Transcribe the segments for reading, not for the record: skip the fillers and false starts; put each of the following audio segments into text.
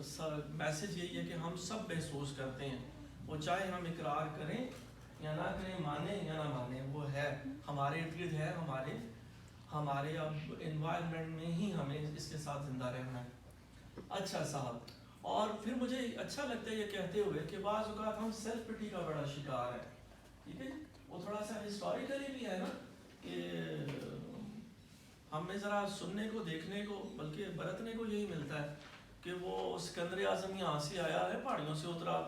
Message یہی ہے کہ ہم سب محسوس کرتے ہیں، وہ چاہے ہم اقرار کریں یا نہ کریں، مانیں یا نہ مانیں، وہ ہے ہمارے ارد گرد ہے، ہمارے اب انوائرمنٹ میں ہی ہمیں اس کے ساتھ زندہ رہنا ہے۔ اچھا صاحب، اور پھر مجھے اچھا لگتا ہے یہ کہتے ہوئے کہ بعض اوقات ہم سیلف پٹی کا بڑا شکار ہے، ٹھیک ہے جی، وہ تھوڑا سا ہسٹوریکلی بھی ہے نا، کہ ہمیں ذرا سننے کو، دیکھنے کو، بلکہ برتنے کو یہی ملتا ہے کہ وہ سکندر اعظم یہاں سے آیا ہے، پہاڑیوں سے اترا،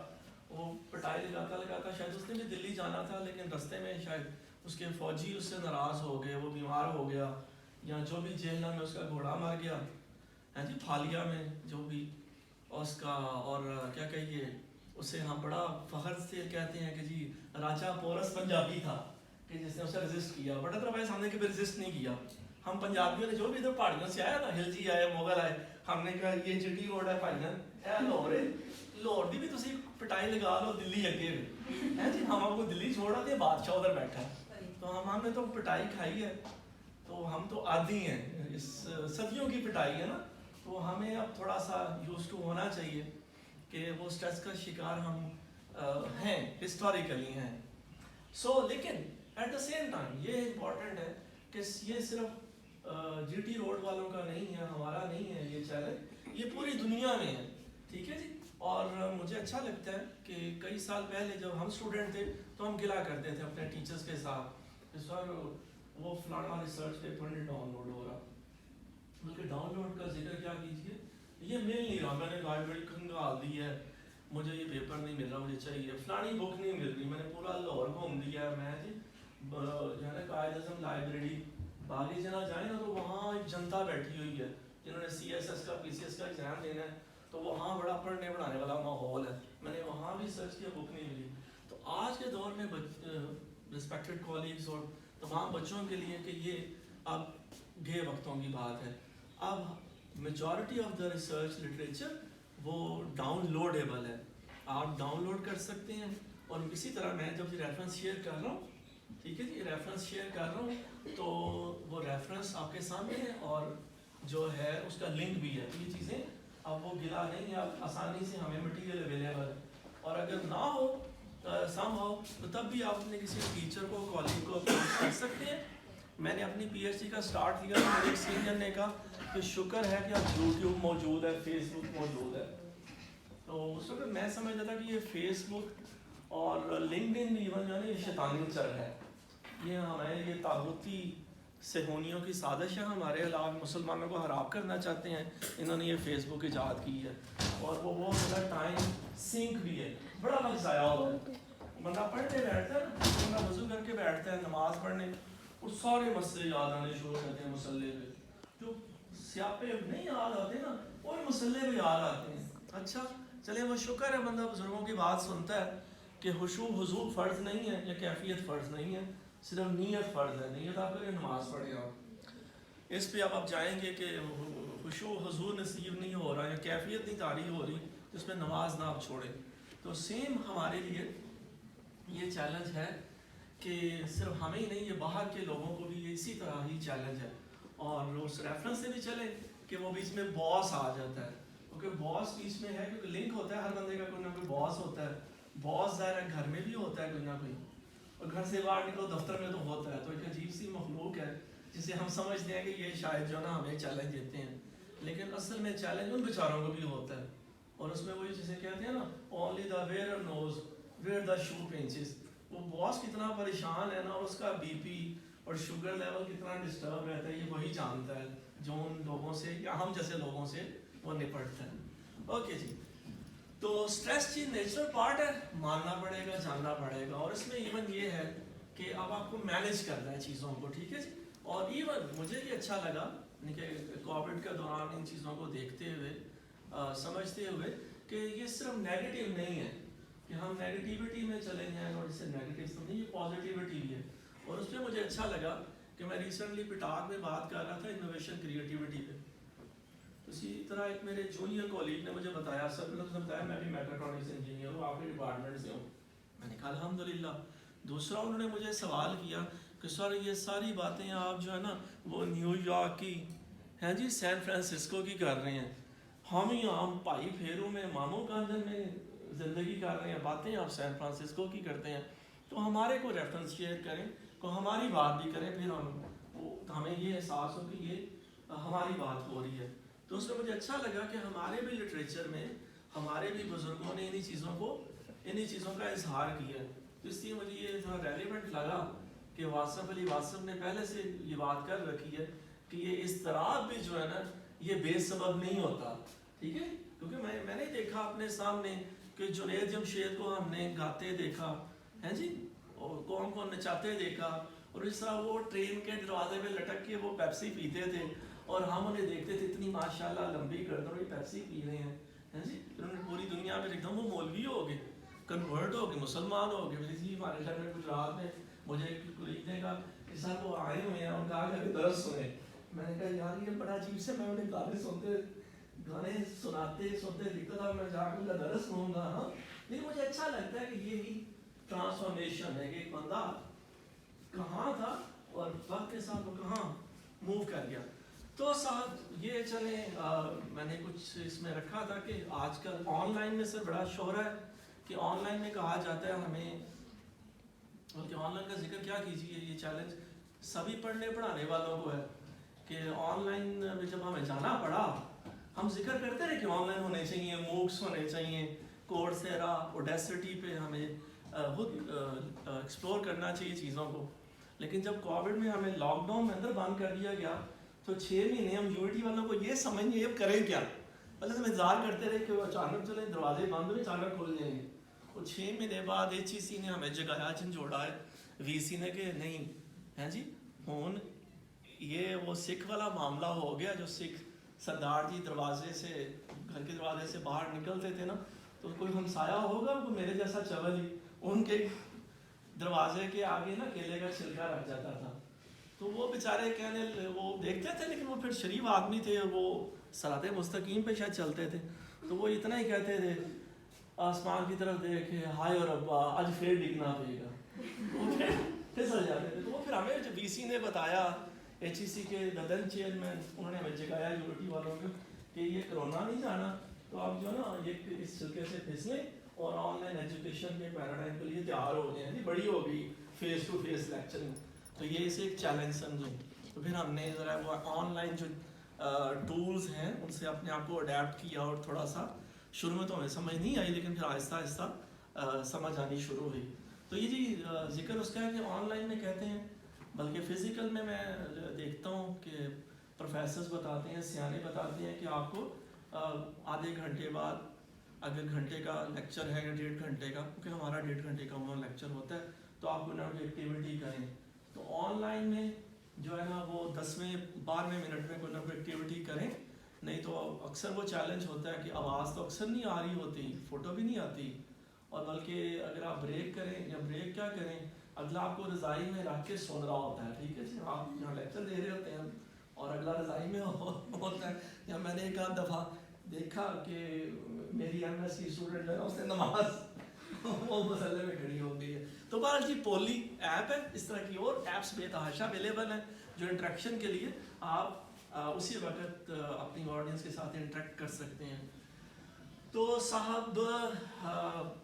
وہ پٹائی لگاتا شاید اس نے بھی دلی جانا تھا، لیکن رستے میں شاید اس کے فوجی اس سے ناراض ہو گئے، وہ بیمار ہو گیا، یا جو بھی جہلم میں اس کا گھوڑا مر گیا، ہاں جی، پھالیا میں جو بھی اس کا، اور کیا کہیے اسے ہم بڑا فخر سے کہتے ہیں کہ جی راجہ پورس پنجابی تھا کہ جس نے اسے رجسٹ کیا، بٹ ادروائز ہم نے کبھی رجسٹ نہیں کیا۔ ہم پنجابیوں نے جو بھی ادھر پہاڑیوں سے آیا نا، خلجی آئے، مغل آئے، ہم نے کہا یہ جٹی روڈ ہے بھائی جان، اے لاہور ہے، لاہور دی بھی تسی پٹائی لگا لو، دلی اگے ہے جی، ہم آپ کو دلی چھوڑا دے، بادشاہ ادھر بیٹھا ہے، تو ہم نے تو پٹائی کھائی ہے، تو ہم تو عادی ہیں، اس صدیوں کی پٹائی ہے نا، تو ہمیں اب تھوڑا سا یوز ٹو ہونا چاہیے کہ وہ سٹریس کا شکار ہم ہیں، ہسٹوریکلی ہیں۔ لیکن ایٹ دا سیم ٹائم یہ امپورٹنٹ ہے کہ یہ صرف جی ٹی روڈ والوں کا نہیں ہے، ہمارا نہیں ہے یہ چیلنج، یہ پوری دنیا میں ہے، ٹھیک ہے جی۔ اور مجھے اچھا لگتا ہے کہ کئی سال پہلے جب ہم اسٹوڈنٹ تھے تو ہم گلا کرتے تھے اپنے ٹیچرز کے ساتھ، سر وہ فلانا ریسرچ پیپر نہیں ڈاؤن لوڈ ہو رہا، بلکہ ڈاؤن لوڈ کا ذکر کیا کیجیے، یہ مل نہیں رہا، میں نے لائبریری کھنگال دی ہے، مجھے یہ پیپر نہیں مل رہا، مجھے چاہیے، فلانی بک نہیں مل رہی، میں نے پورا لاہور گھوم دیا ہے، میں جی جو ہے نا قائد اعظم لائبریری باغی جنا جائیں نا، تو وہاں ایک جنتا بیٹھی ہوئی ہے جنہوں نے سی ایس ایس کا، پی سی ایس کا ایگزام دینا ہے، تو وہاں بڑا پڑھنے پڑھانے والا ماحول ہے، میں نے وہاں بھی سرچ کیا، بک نہیں ملی۔ تو آج کے دور میں رسپیکٹڈ کولیگز اور تمام بچوں کے لیے کہ یہ اب گئے وقتوں کی بات ہے، اب majority of the research literature وہ ڈاؤن لوڈیبل ہے، آپ ڈاؤن لوڈ کر سکتے ہیں، اور اسی طرح میں جب ریفرنس شیئر کر رہا ہوں، ٹھیک ہے جی، ریفرنس شیئر کر رہا ہوں تو وہ ریفرنس آپ کے سامنے ہے، اور جو ہے اس کا لنک بھی ہے، یہ چیزیں اب وہ گلا نہیں ہے، اب آسانی سے ہمیں مٹیریل اویلیبل ہے، اور اگر نہ ہو سم ہاؤ تو تب بھی آپ اپنے کسی ٹیچر کو، کالج کو کر سکتے ہیں۔ میں نے اپنی پی ایچ ڈی کا سٹارٹ کیا، میرے ایک سینئر نے کہا کہ شکر ہے کہ اب یوٹیوب موجود ہے، فیس بک موجود ہے، تو اس وقت میں سمجھتا تھا کہ یہ فیس بک اور لنکڈ ان ایون جو ہے نا یہ شیطانی چر ہے، یہ ہمارے یہ طاغوتی صہیونیوں کی سازش ہے، ہمارے علاوہ مسلمانوں کو خراب کرنا چاہتے ہیں، انہوں نے یہ فیس بک ایجاد کی ہے، اور وہ بہت زیادہ ٹائم سنک بھی ہے، بڑا وقت ضائع ہوتا ہے، بندہ پڑھنے بیٹھتا ہے، بندہ وضو کر کے بیٹھتا ہے نماز پڑھنے، اور سارے مسئلے یاد آنے شروع ہو جاتے ہیں مسئلے پہ، جو سیاپے نہیں یاد آتے نا وہی مسئلے پہ یاد آتے ہیں۔ اچھا چلے، وہ شکر ہے بندہ بزرگوں کی بات سنتا ہے کہ خشوع حضور فرض نہیں ہے، یا کیفیت فرض نہیں ہے، صرف نیت فرض ہے، نیت آپ کے نماز پڑھے آپ، اس پہ آپ جائیں گے کہ خشوع حضور نصیب نہیں ہو رہا، یا کیفیت نہیں طاری ہو رہی، تو اس پہ نماز نہ آپ چھوڑیں۔ تو سیم ہمارے لیے یہ چیلنج ہے کہ صرف ہمیں ہی نہیں، یہ باہر کے لوگوں کو بھی اسی طرح ہی چیلنج ہے، اور اس ریفرنس سے بھی چلے کہ وہ بیچ میں باس آ جاتا ہے، کیونکہ باس بیچ میں ہے، کیونکہ لنک ہوتا ہے، ہر بندے کا کوئی نہ کوئی باس ہوتا ہے، باس ظاہر ہے گھر میں بھی ہوتا ہے کوئی نہ کوئی، اور گھر سے باہر نکلو دفتر میں تو ہوتا ہے، تو ایک عجیب سی مخلوق ہے جسے ہم سمجھتے ہیں کہ یہ شاید جو نا ہمیں چیلنج دیتے ہیں، لیکن اصل میں چیلنج ان بیچاروں کو بھی ہوتا ہے، اور اس میں وہی جسے کہتے ہیں نا only the wearer knows where the shoe pinches, وہ باس کتنا پریشان ہے نا، اور اس کا بی پی اور شوگر لیول کتنا ڈسٹرب رہتا ہے، یہ وہی جانتا ہے جو ان لوگوں سے یا ہم جیسے لوگوں سے وہ نپٹتا ہے۔ اوکے جی، تو سٹریس چیز نیچرل پارٹ ہے، ماننا پڑے گا، جاننا پڑے گا، اور اس میں ایون یہ ہے کہ اب آپ کو مینیج کرنا ہے چیزوں کو، ٹھیک ہے جی، اور ایون مجھے یہ اچھا لگا کہ کووڈ کے دوران ان چیزوں کو دیکھتے ہوئے، سمجھتے ہوئے کہ یہ صرف نیگیٹو نہیں ہے کہ ہم نیگیٹیوٹی میں چلے جائیں اور اس سے نیگیٹو سمجھیں، یہ پازیٹیوٹی بھی ہے، اور اس میں مجھے اچھا لگا کہ میں ریسنٹلی پٹاک میں بات کر رہا تھا انوویشن کریٹیوٹی پہ، اسی طرح ایک میرے جونیئر کولیگ نے مجھے بتایا، سب نے بتایا میں بھی میکاٹرونکس انجینئر ہوں، آپ کے ڈپارٹمنٹ سے ہوں، میں نے کہا الحمدللہ۔ دوسرا انہوں نے مجھے سوال کیا کہ سر یہ ساری باتیں آپ جو ہے نا وہ نیو یارک کی ہیں جی، سین فرانسسکو کی کر رہے ہیں، ہم یہاں بھائی پھیروں میں ماموں کانجن میں زندگی کر رہے ہیں، باتیں آپ سین فرانسسکو کی کرتے ہیں، تو ہمارے کو ریفرنس شیئر کریں، کو ہماری بات بھی کریں، پھر ہمیں یہ احساس ہو کہ یہ ہماری بات ہو رہی ہے۔ تو اس میں مجھے اچھا لگا کہ ہمارے بھی لٹریچر میں ہمارے بھی بزرگوں نے انہی چیزوں کا اظہار کیا ہے۔ تو اس لیے مجھے یہ تھوڑا ریلیونٹ لگا کہ واصف علی واصف نے پہلے سے یہ بات کر رکھی ہے کہ یہ اضطراب بھی جو ہے نا یہ بے سبب نہیں ہوتا، ٹھیک ہے؟ کیونکہ میں نے دیکھا اپنے سامنے کہ جنید جمشید کو ہم نے گاتے دیکھا ہے جی، اور کون کون نچاتے دیکھا، اور اس طرح وہ ٹرین کے دروازے پہ لٹک کے وہ پیپسی پیتے تھے اور ہم انہیں دیکھتے تھے اتنی ماشاءاللہ لمبی گردن اور یہ پیپسی پی رہے ہیں جی، پھر انہوں نے پوری دنیا میں ایک دم وہ مولوی ہو گئے، کنورٹ ہو گئے، مسلمان ہو گئے۔ اسی ہمارے شہر میں گجرات میں مجھے ایک کولیگ نے کہا کہ صاحب وہ آئے ہوئے ہیں، ان کا آگے درس سنیں۔ میں نے کہا یار یہ بڑا عجیب سے، میں انہیں گانے سناتے لکھتا تھا، میں جا کے ان کا درس سنوں گا، ہاں، لیکن مجھے اچھا لگتا ہے کہ یہی ٹرانسفارمیشن ہے کہ ایک بندہ کہاں تھا اور وقت کے ساتھ وہ کہاں موو کر گیا۔ تو صاحب یہ چلیں میں نے کچھ اس میں رکھا تھا کہ آج کل آن لائن میں سر بڑا شہرہ ہے کہ آن لائن میں کہا جاتا ہے ہمیں، بلکہ آن لائن کا ذکر کیا کیجیے، یہ چیلنج سبھی پڑھنے پڑھانے والوں کو ہے کہ آن لائن میں جب ہمیں جانا پڑا، ہم ذکر کرتے رہے کہ آن لائن ہونے چاہیے، موکس ہونے چاہیے، کورسیرا اوڈیسٹی پہ ہمیں خود ایکسپلور کرنا چاہیے چیزوں کو، لیکن جب کووڈ میں ہمیں لاک ڈاؤن میں اندر بند کر دیا گیا تو 6 مہینے ہم یونٹی والوں کو یہ سمجھ نہیں اب کریں کیا، پہلے ہم انتظار کرتے رہے کہ اچانک چلیں دروازے بند ہوئے اچانک کھل جائیں گے، اور 6 مہینے بعد ایچ ای سی نے ہمیں جگایا جھنجھوڑا ہے، وی سی نے کہ نہیں ہیں جی ہون یہ وہ سکھ والا معاملہ ہو گیا، جو سکھ سردار جی دروازے سے گھر کے دروازے سے باہر نکلتے تھے نا، تو کوئی ہمسایا ہوگا وہ میرے جیسا چول ہی ان کے دروازے کے آگے نا کیلے کا چھلکا رکھ جاتا تھا، تو وہ بیچارے کہنے وہ دیکھتے تھے لیکن وہ پھر شریف آدمی تھے، وہ صراط مستقیم پہ شاید چلتے تھے، تو وہ اتنا ہی کہتے تھے آسمان کی طرف دیکھے ہائے اور ابا آج پھر ڈگنا پڑے گا، وہ پھسل جاتے تھے۔ تو وہ پھر ہمیں جو وی سی نے بتایا، ایچ ای سی کے ددن چیئرمین، انہوں نے ہمیں جگایا یونٹی والوں کو کہ یہ کرونا نہیں جانا، تو آپ جو ہے نا یہ اس چھلکے سے پھسلیں اور آن لائن ایجوکیشن کے پیراڈائم کے لیے تیار ہو جائیں، بڑی ہو گئی فیس ٹو فیس لیکچرنگ، تو یہ اسے ایک چیلنج سمجھیں۔ تو پھر ہم نے ذرا وہ آن لائن جو ٹولز ہیں ان سے اپنے آپ کو اڈیپٹ کیا، اور تھوڑا سا شروع میں تو ہمیں سمجھ نہیں آئی لیکن پھر آہستہ آہستہ سمجھ آنی شروع ہوئی۔ تو یہ جی ذکر اس کا ہے کہ آن لائن میں کہتے ہیں، بلکہ فزیکل میں دیکھتا ہوں کہ پروفیسرز بتاتے ہیں، سیانے بتاتے ہیں کہ آپ کو آدھے گھنٹے بعد اگر گھنٹے کا لیکچر ہے یا 1.5 گھنٹے کا، کیونکہ ہمارا 1.5 گھنٹے کا عموماً لیکچر ہوتا ہے، تو آپ کو کوئی ایکٹیویٹی کریں، تو آن لائن میں جو ہے نا وہ 10ویں 12ویں منٹ میں کوئی نہ کوئی ایکٹیویٹی کریں، نہیں تو اکثر وہ چیلنج ہوتا ہے کہ آواز تو اکثر نہیں آ رہی ہوتی، فوٹو بھی نہیں آتی، اور بلکہ اگر آپ بریک کریں یا بریک کیا کریں، اگلا آپ کو رضائی میں رکھ کے سن رہا ہوتا ہے، ٹھیک ہے جی، آپ یہاں لیکچر دے رہے ہوتے ہیں اور اگلا رضائی میں ہوتا ہے، یا میں نے ایک آدھ دفعہ دیکھا کہ میری ایم ایس کی اسٹوڈنٹ ہے اس نے نماز وہ مسئلے میں کھڑی ہو گئی ہے۔ تو بہرحال جی پولی ایپ ہے، اس طرح کی اور ایپس بے تحاشا اویلیبل ہیں جو انٹریکشن کے لیے آپ اسی وقت اپنی آڈینس کے ساتھ انٹریکٹ کر سکتے ہیں۔ تو صاحب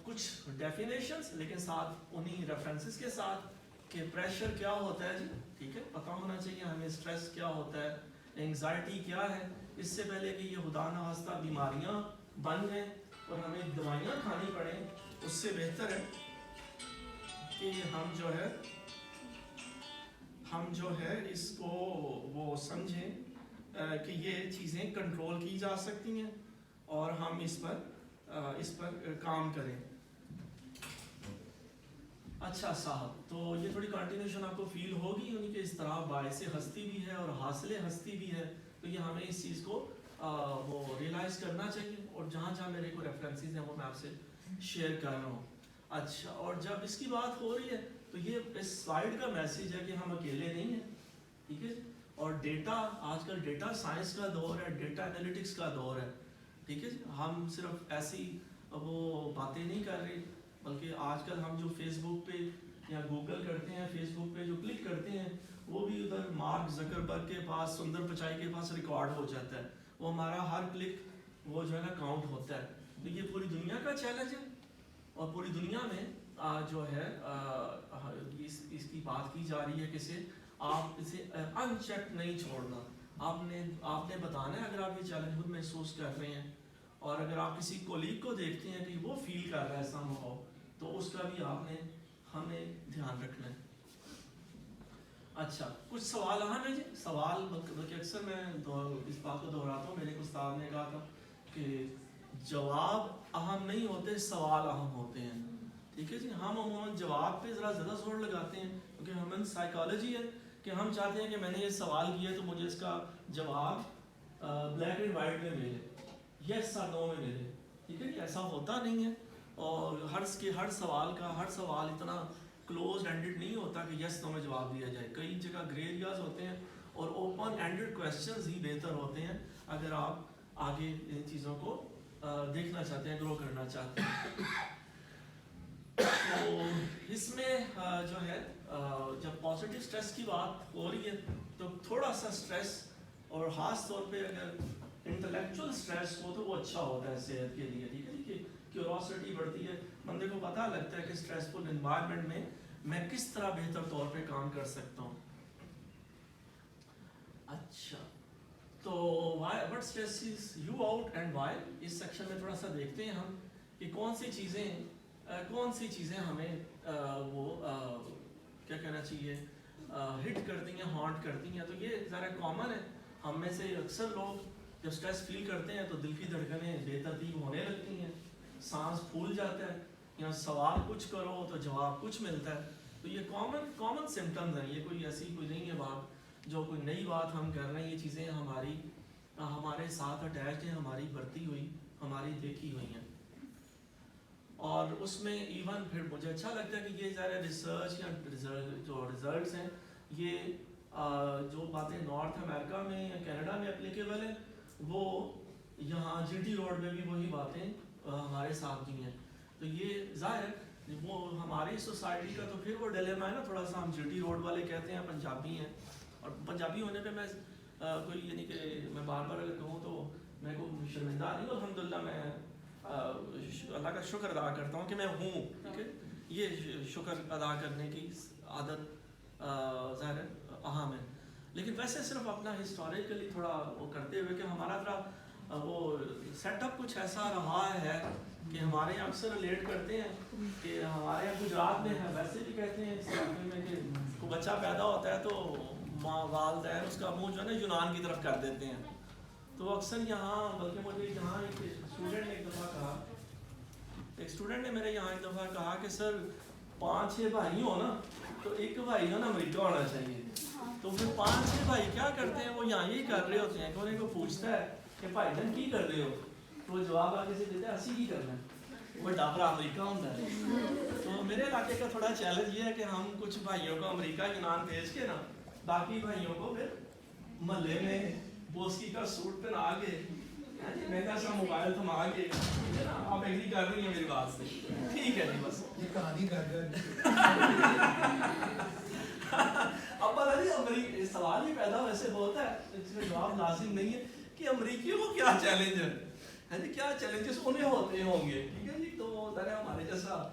کچھ ڈیفینیشنز لیکن ساتھ انہی ریفرنسز کے ساتھ کہ پریشر کیا ہوتا ہے جی، ٹھیک ہے، پتہ ہونا چاہیے ہمیں اسٹریس کیا ہوتا ہے، انگزائٹی کیا ہے، اس سے پہلے کہ یہ خدا نخواستہ بیماریاں بن جائیں اور ہمیں دوائیاں کھانی پڑیں، اس سے بہتر ہے کہ ہم جو ہے اس کو وہ سمجھیں کہ یہ چیزیں کنٹرول کی جا سکتی ہیں اور ہم اس پر کام کریں۔ اچھا صاحب، تو یہ تھوڑی کنٹینیوشن آپ کو فیل ہوگی، یعنی کہ اضطراب باعث ہستی بھی ہے اور حاصل ہستی بھی ہے، تو یہ ہمیں اس چیز کو وہ ریئلائز کرنا چاہیے، اور جہاں جہاں میرے کو ریفرنسز ہیں وہ میں آپ سے شیئر کر رہا ہوں۔ اچھا، اور جب اس کی بات ہو رہی ہے تو یہ اس سلائیڈ کا میسیج ہے کہ ہم اکیلے نہیں ہیں، ٹھیک ہے، اور ڈیٹا آج کل ڈیٹا سائنس کا دور ہے، ڈیٹا انالیٹکس کا دور ہے، ٹھیک ہے، ہم صرف ایسی وہ باتیں نہیں کر رہے، بلکہ آج کل ہم جو فیس بک پہ یا گوگل کرتے ہیں، فیس بک پہ جو کلک کرتے ہیں وہ بھی ادھر مارک زکربرگ کے پاس، سندر پچائی کے پاس ریکارڈ ہو جاتا ہے، وہ ہمارا ہر کلک وہ جو ہے نا کاؤنٹ ہوتا ہے. تو یہ پوری دنیا کا چیلنج ہے, اور پوری دنیا میں جو ہے اس کی بات کی جا رہی ہے کہ آپ اسے ان چیک نہیں چھوڑنا. آپ نے بتانا ہے اگر آپ یہ چیلنج خود محسوس کر رہے ہیں, اور اگر آپ کسی کولیگ کو دیکھتے ہیں کہ وہ فیل کر رہا ہے ایسا ہو تو اس کا بھی ہمیں دھیان رکھنا ہے. اچھا, کچھ سوال اہم ہیں جی. سوال بلکہ اکثر میں اس بات کو دہراتا ہوں, میرے استاد نے کہا تھا کہ جواب اہم نہیں ہوتے, سوال اہم ہوتے ہیں. ٹھیک ہے جی. ہم عموماً جواب پہ ذرا زیادہ زور لگاتے ہیں کیونکہ ہمیں سائیکالوجی ہے کہ ہم چاہتے ہیں کہ میں نے یہ سوال کیا تو مجھے اس کا جواب بلیک اینڈ وائٹ میں ملے, یس اور نو میں ملے. ٹھیک ہے جی. ایسا ہوتا نہیں ہے, اور ہر سوال اتنا کلوز اینڈڈ نہیں ہوتا کہ یس نو میں جواب دیا جائے. کئی جگہ گرے ایریاز ہوتے ہیں, اور اوپن اینڈڈ کویسچنز ہی بہتر ہوتے ہیں اگر آپ آگے ان چیزوں کو دیکھنا چاہتے ہیں, گرو کرنا چاہتے ہیں. تو اس میں جو ہے جب پازیٹیو اسٹریس کی بات ہو رہی ہے تو تھوڑا سا اسٹریس, اور خاص طور پہ اگر انٹلیکچوئل اسٹریس ہو تو وہ اچھا ہوتا ہے صحت کے لیے. ٹھیک ہے جی. کہ کیوروسٹی بڑھتی ہے, بندے کو پتہ لگتا ہے کہ اسٹریسفل انوائرمنٹ میں کس طرح بہتر طور پہ کام کر سکتا ہوں. اچھا, تو what stresses you out and why, اس سیکشن میں تھوڑا سا دیکھتے ہیں ہم کہ کون سی چیزیں ہمیں وہ کیا کہنا چاہیے ہٹ کرتی ہیں, ہانٹ کرتی ہیں. تو یہ ذرا کامن ہے, ہم میں سے اکثر لوگ جب اسٹریس فیل کرتے ہیں تو دل کی دھڑکنیں بے ترتیب ہونے لگتی ہیں, سانس پھول جاتا ہے, یا سوال کچھ کرو تو جواب کچھ ملتا ہے. تو یہ کامن سمٹمز ہیں, یہ کوئی ایسی کوئی نہیں ہے بات جو کوئی نئی بات ہم کر رہے ہیں. یہ چیزیں ہمارے ساتھ اٹیچڈ ہیں, ہماری برتی ہوئی, ہماری دیکھی ہوئی ہیں. اور اس میں ایون پھر مجھے اچھا لگتا ہے کہ یہ ذرا ریسرچ یا جو ریزلٹس ہیں, یہ جو باتیں نارتھ امریکہ میں یا کینیڈا میں اپلیکیبل ہیں, وہ یہاں جی ٹی روڈ میں بھی وہی باتیں ہمارے ساتھ بھی ہیں. تو یہ ظاہر ہے وہ ہماری سوسائٹی کا تو پھر وہ ڈیلیما ہے نا تھوڑا سا. ہم جی ٹی روڈ والے کہتے ہیں پنجابی ہیں, اور پنجابی ہونے پہ میں کوئی یعنی کہ میں بار بار اگر کہوں تو میں کو شرمندہ نہیں. الحمدللہ میں اللہ کا شکر ادا کرتا ہوں کہ میں ہوں. ٹھیک ہے, یہ شکر ادا کرنے کی عادت ظاہر ہے اہم ہے. لیکن ویسے صرف اپنا ہسٹوریکلی تھوڑا وہ کرتے ہوئے کہ ہمارا ذرا وہ سیٹ اپ کچھ ایسا رہا ہے کہ ہمارے یہاں اکثر ریلیٹ کرتے ہیں کہ ہمارے یہاں گجرات میں ہے, ویسے بھی کہتے ہیں اس علاقے میں کہ کوئی بچہ پیدا ہوتا ہے تو ماں والدین اس کا منہ جو ہے نا یونان کی طرف کر دیتے ہیں. تو اکثر یہاں, بلکہ مجھے یہاں ایک اسٹوڈنٹ نے میرے یہاں ایک دفعہ کہا کہ سر 5-6 بھائی ہو نا تو ایک بھائی جو نا امریکہ ہونا چاہیے. تو پھر 5-6 بھائی کیا کرتے ہیں, وہ یہاں یہی کر رہے ہوتے ہیں کہ انہیں کو پوچھتا ہے کہ بھائی جان کی کر رہے ہو, تو وہ جواب آگے سے دیتا ہے اسی کی کرنا ہے, وہ ڈاکٹر امریکہ ہوتا ہے. تو میرے علاقے کا تھوڑا چیلنج یہ ہے کہ ہم کچھ بھائیوں کو امریکہ یونان بھیج کے نا باقی بھائیوں کو پھر محلے میں بوسکی کا سوٹ پہنا کے مہنگا سا موبائل تھما کے, آپ ایگری کر رہی ہیں میری بات سے, ٹھیک ہے جی, بس یہ کہانی کر اب پتہ نہیں سوال ہی پیدا ویسے ہوتا ہے, اس میں جواب لازم نہیں ہے کہ امریکیوں کو کیا چیلنج ہے جی, کیا چیلنجز انہیں ہوتے ہوں گے. ٹھیک ہے جی, تو ذرا ہمارے جیسا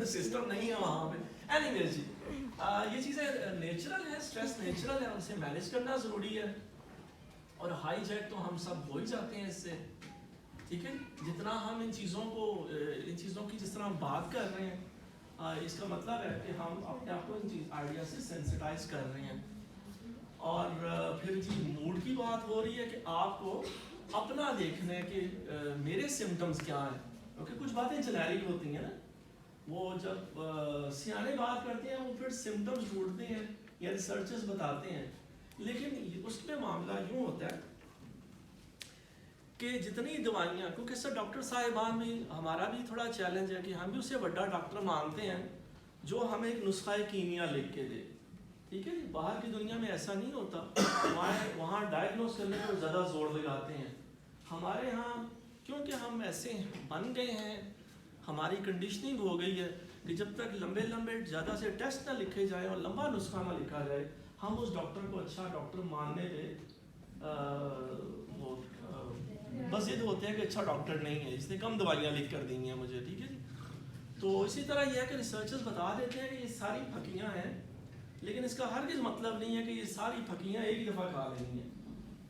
سسٹم نہیں ہے وہاں پہ. اینی ویز جی, یہ چیزیں نیچرل ہے, اسٹریس نیچرل ہے, اسے مینیج کرنا ضروری ہے, اور ہائی جیک تو ہم سب ہو ہی جاتے ہیں اس سے. ٹھیک ہے, جتنا ہم ان چیزوں کی جس طرح ہم بات کر رہے ہیں, اس کا مطلب ہے کہ ہم اپنے آپ کو ان آئیڈیا سے سینسٹائز کر رہے ہیں. اور پھر جی موڈ کی بات ہو رہی ہے کہ آپ کو اپنا دیکھنا ہے کہ میرے سمٹمز کیا ہیں, کیونکہ کچھ باتیں جنیرک ہوتی ہیں نا, وہ جب سیانے بات کرتے ہیں وہ پھر سمٹمز ڈھونڈتے ہیں یا ریسرچرز بتاتے ہیں. لیکن اس میں معاملہ یوں ہوتا ہے کہ جتنی دوائیاں, کیونکہ سر ڈاکٹر صاحبان بھی ہمارا بھی تھوڑا چیلنج ہے کہ ہم بھی اسے بڑا ڈاکٹر مانتے ہیں جو ہمیں ایک نسخہ کیمیا لکھ کے دے. ٹھیک ہے جی, باہر کی دنیا میں ایسا نہیں ہوتا, وہاں ڈائگنوز کرنے پر زیادہ زور لگاتے ہیں. ہمارے ہاں کیونکہ ہم ایسے بن گئے ہیں, ہماری کنڈیشننگ ہو گئی ہے کہ جب تک لمبے زیادہ سے ٹیسٹ نہ لکھے جائیں اور لمبا نسخہ نہ لکھا جائے, ہم اس ڈاکٹر کو اچھا ڈاکٹر ماننے پہ وہ بس یہ ہوتے ہیں کہ اچھا ڈاکٹر نہیں ہے، اس نے کم دوائیاں لکھ کر دی ہیں مجھے، ٹھیک ہے جی. تو اسی طرح یہ ہے کہ ریسرچرز بتا دیتے ہیں کہ یہ ساری پھکیاں ہیں، لیکن اس کا ہرگز مطلب نہیں ہے کہ یہ ساری پھکیاں ایک ہی دفعہ کھا لینی ہیں،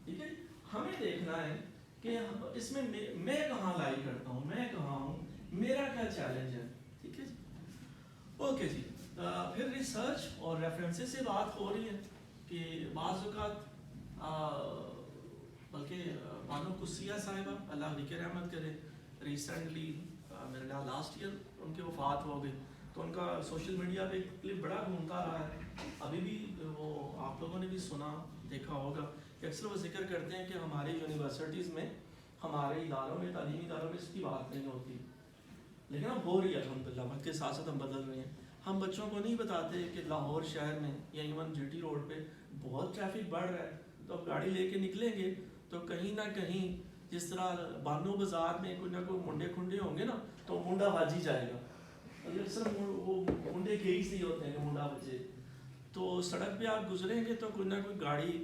ٹھیک ہے. ہمیں دیکھنا ہے کہ اس میں میں کہاں لائی کرتا ہوں، میں کہاں ہوں، میرا کیا چیلنج ہے، ٹھیک ہے جی. اوکے جی. پھر ریسرچ اور ریفرنسز سے بات ہو رہی ہے کہ بعض اوقات بلکہ بانو قدسیہ صاحبہ اللہ ان کی رحمت کرے، ریسنٹلی میرے خیال لاسٹ ایئر ان کی وفات ہو گئی، تو ان کا سوشل میڈیا پہ ایک کلپ بڑا گھومتا رہا ہے، ابھی بھی وہ آپ لوگوں نے بھی سنا دیکھا ہوگا کہ اکثر وہ ذکر کرتے ہیں کہ ہماری یونیورسٹیز میں، ہمارے اداروں میں، تعلیمی اداروں میں اس کی بات نہیں ہوتی، لیکن اب ہو رہی ہے الحمدللہ، وقت کے ساتھ ساتھ ہم بدل رہے ہیں. ہم بچوں کو نہیں بتاتے کہ لاہور شہر میں یا ایون جی ٹی روڈ پہ بہت ٹریفک بڑھ رہا ہے، تو اب گاڑی لے کے نکلیں گے تو کہیں نہ کہیں جس طرح بانو بازار میں کوئی نہ کوئی منڈے کھنڈے ہوں گے نا، تو منڈا بج ہی جائے گا. اکثر وہ منڈے کے ہی نہیں ہوتے ہیں کہ منڈا بجے، تو سڑک پہ آپ گزریں گے تو کوئی نہ کوئی گاڑی،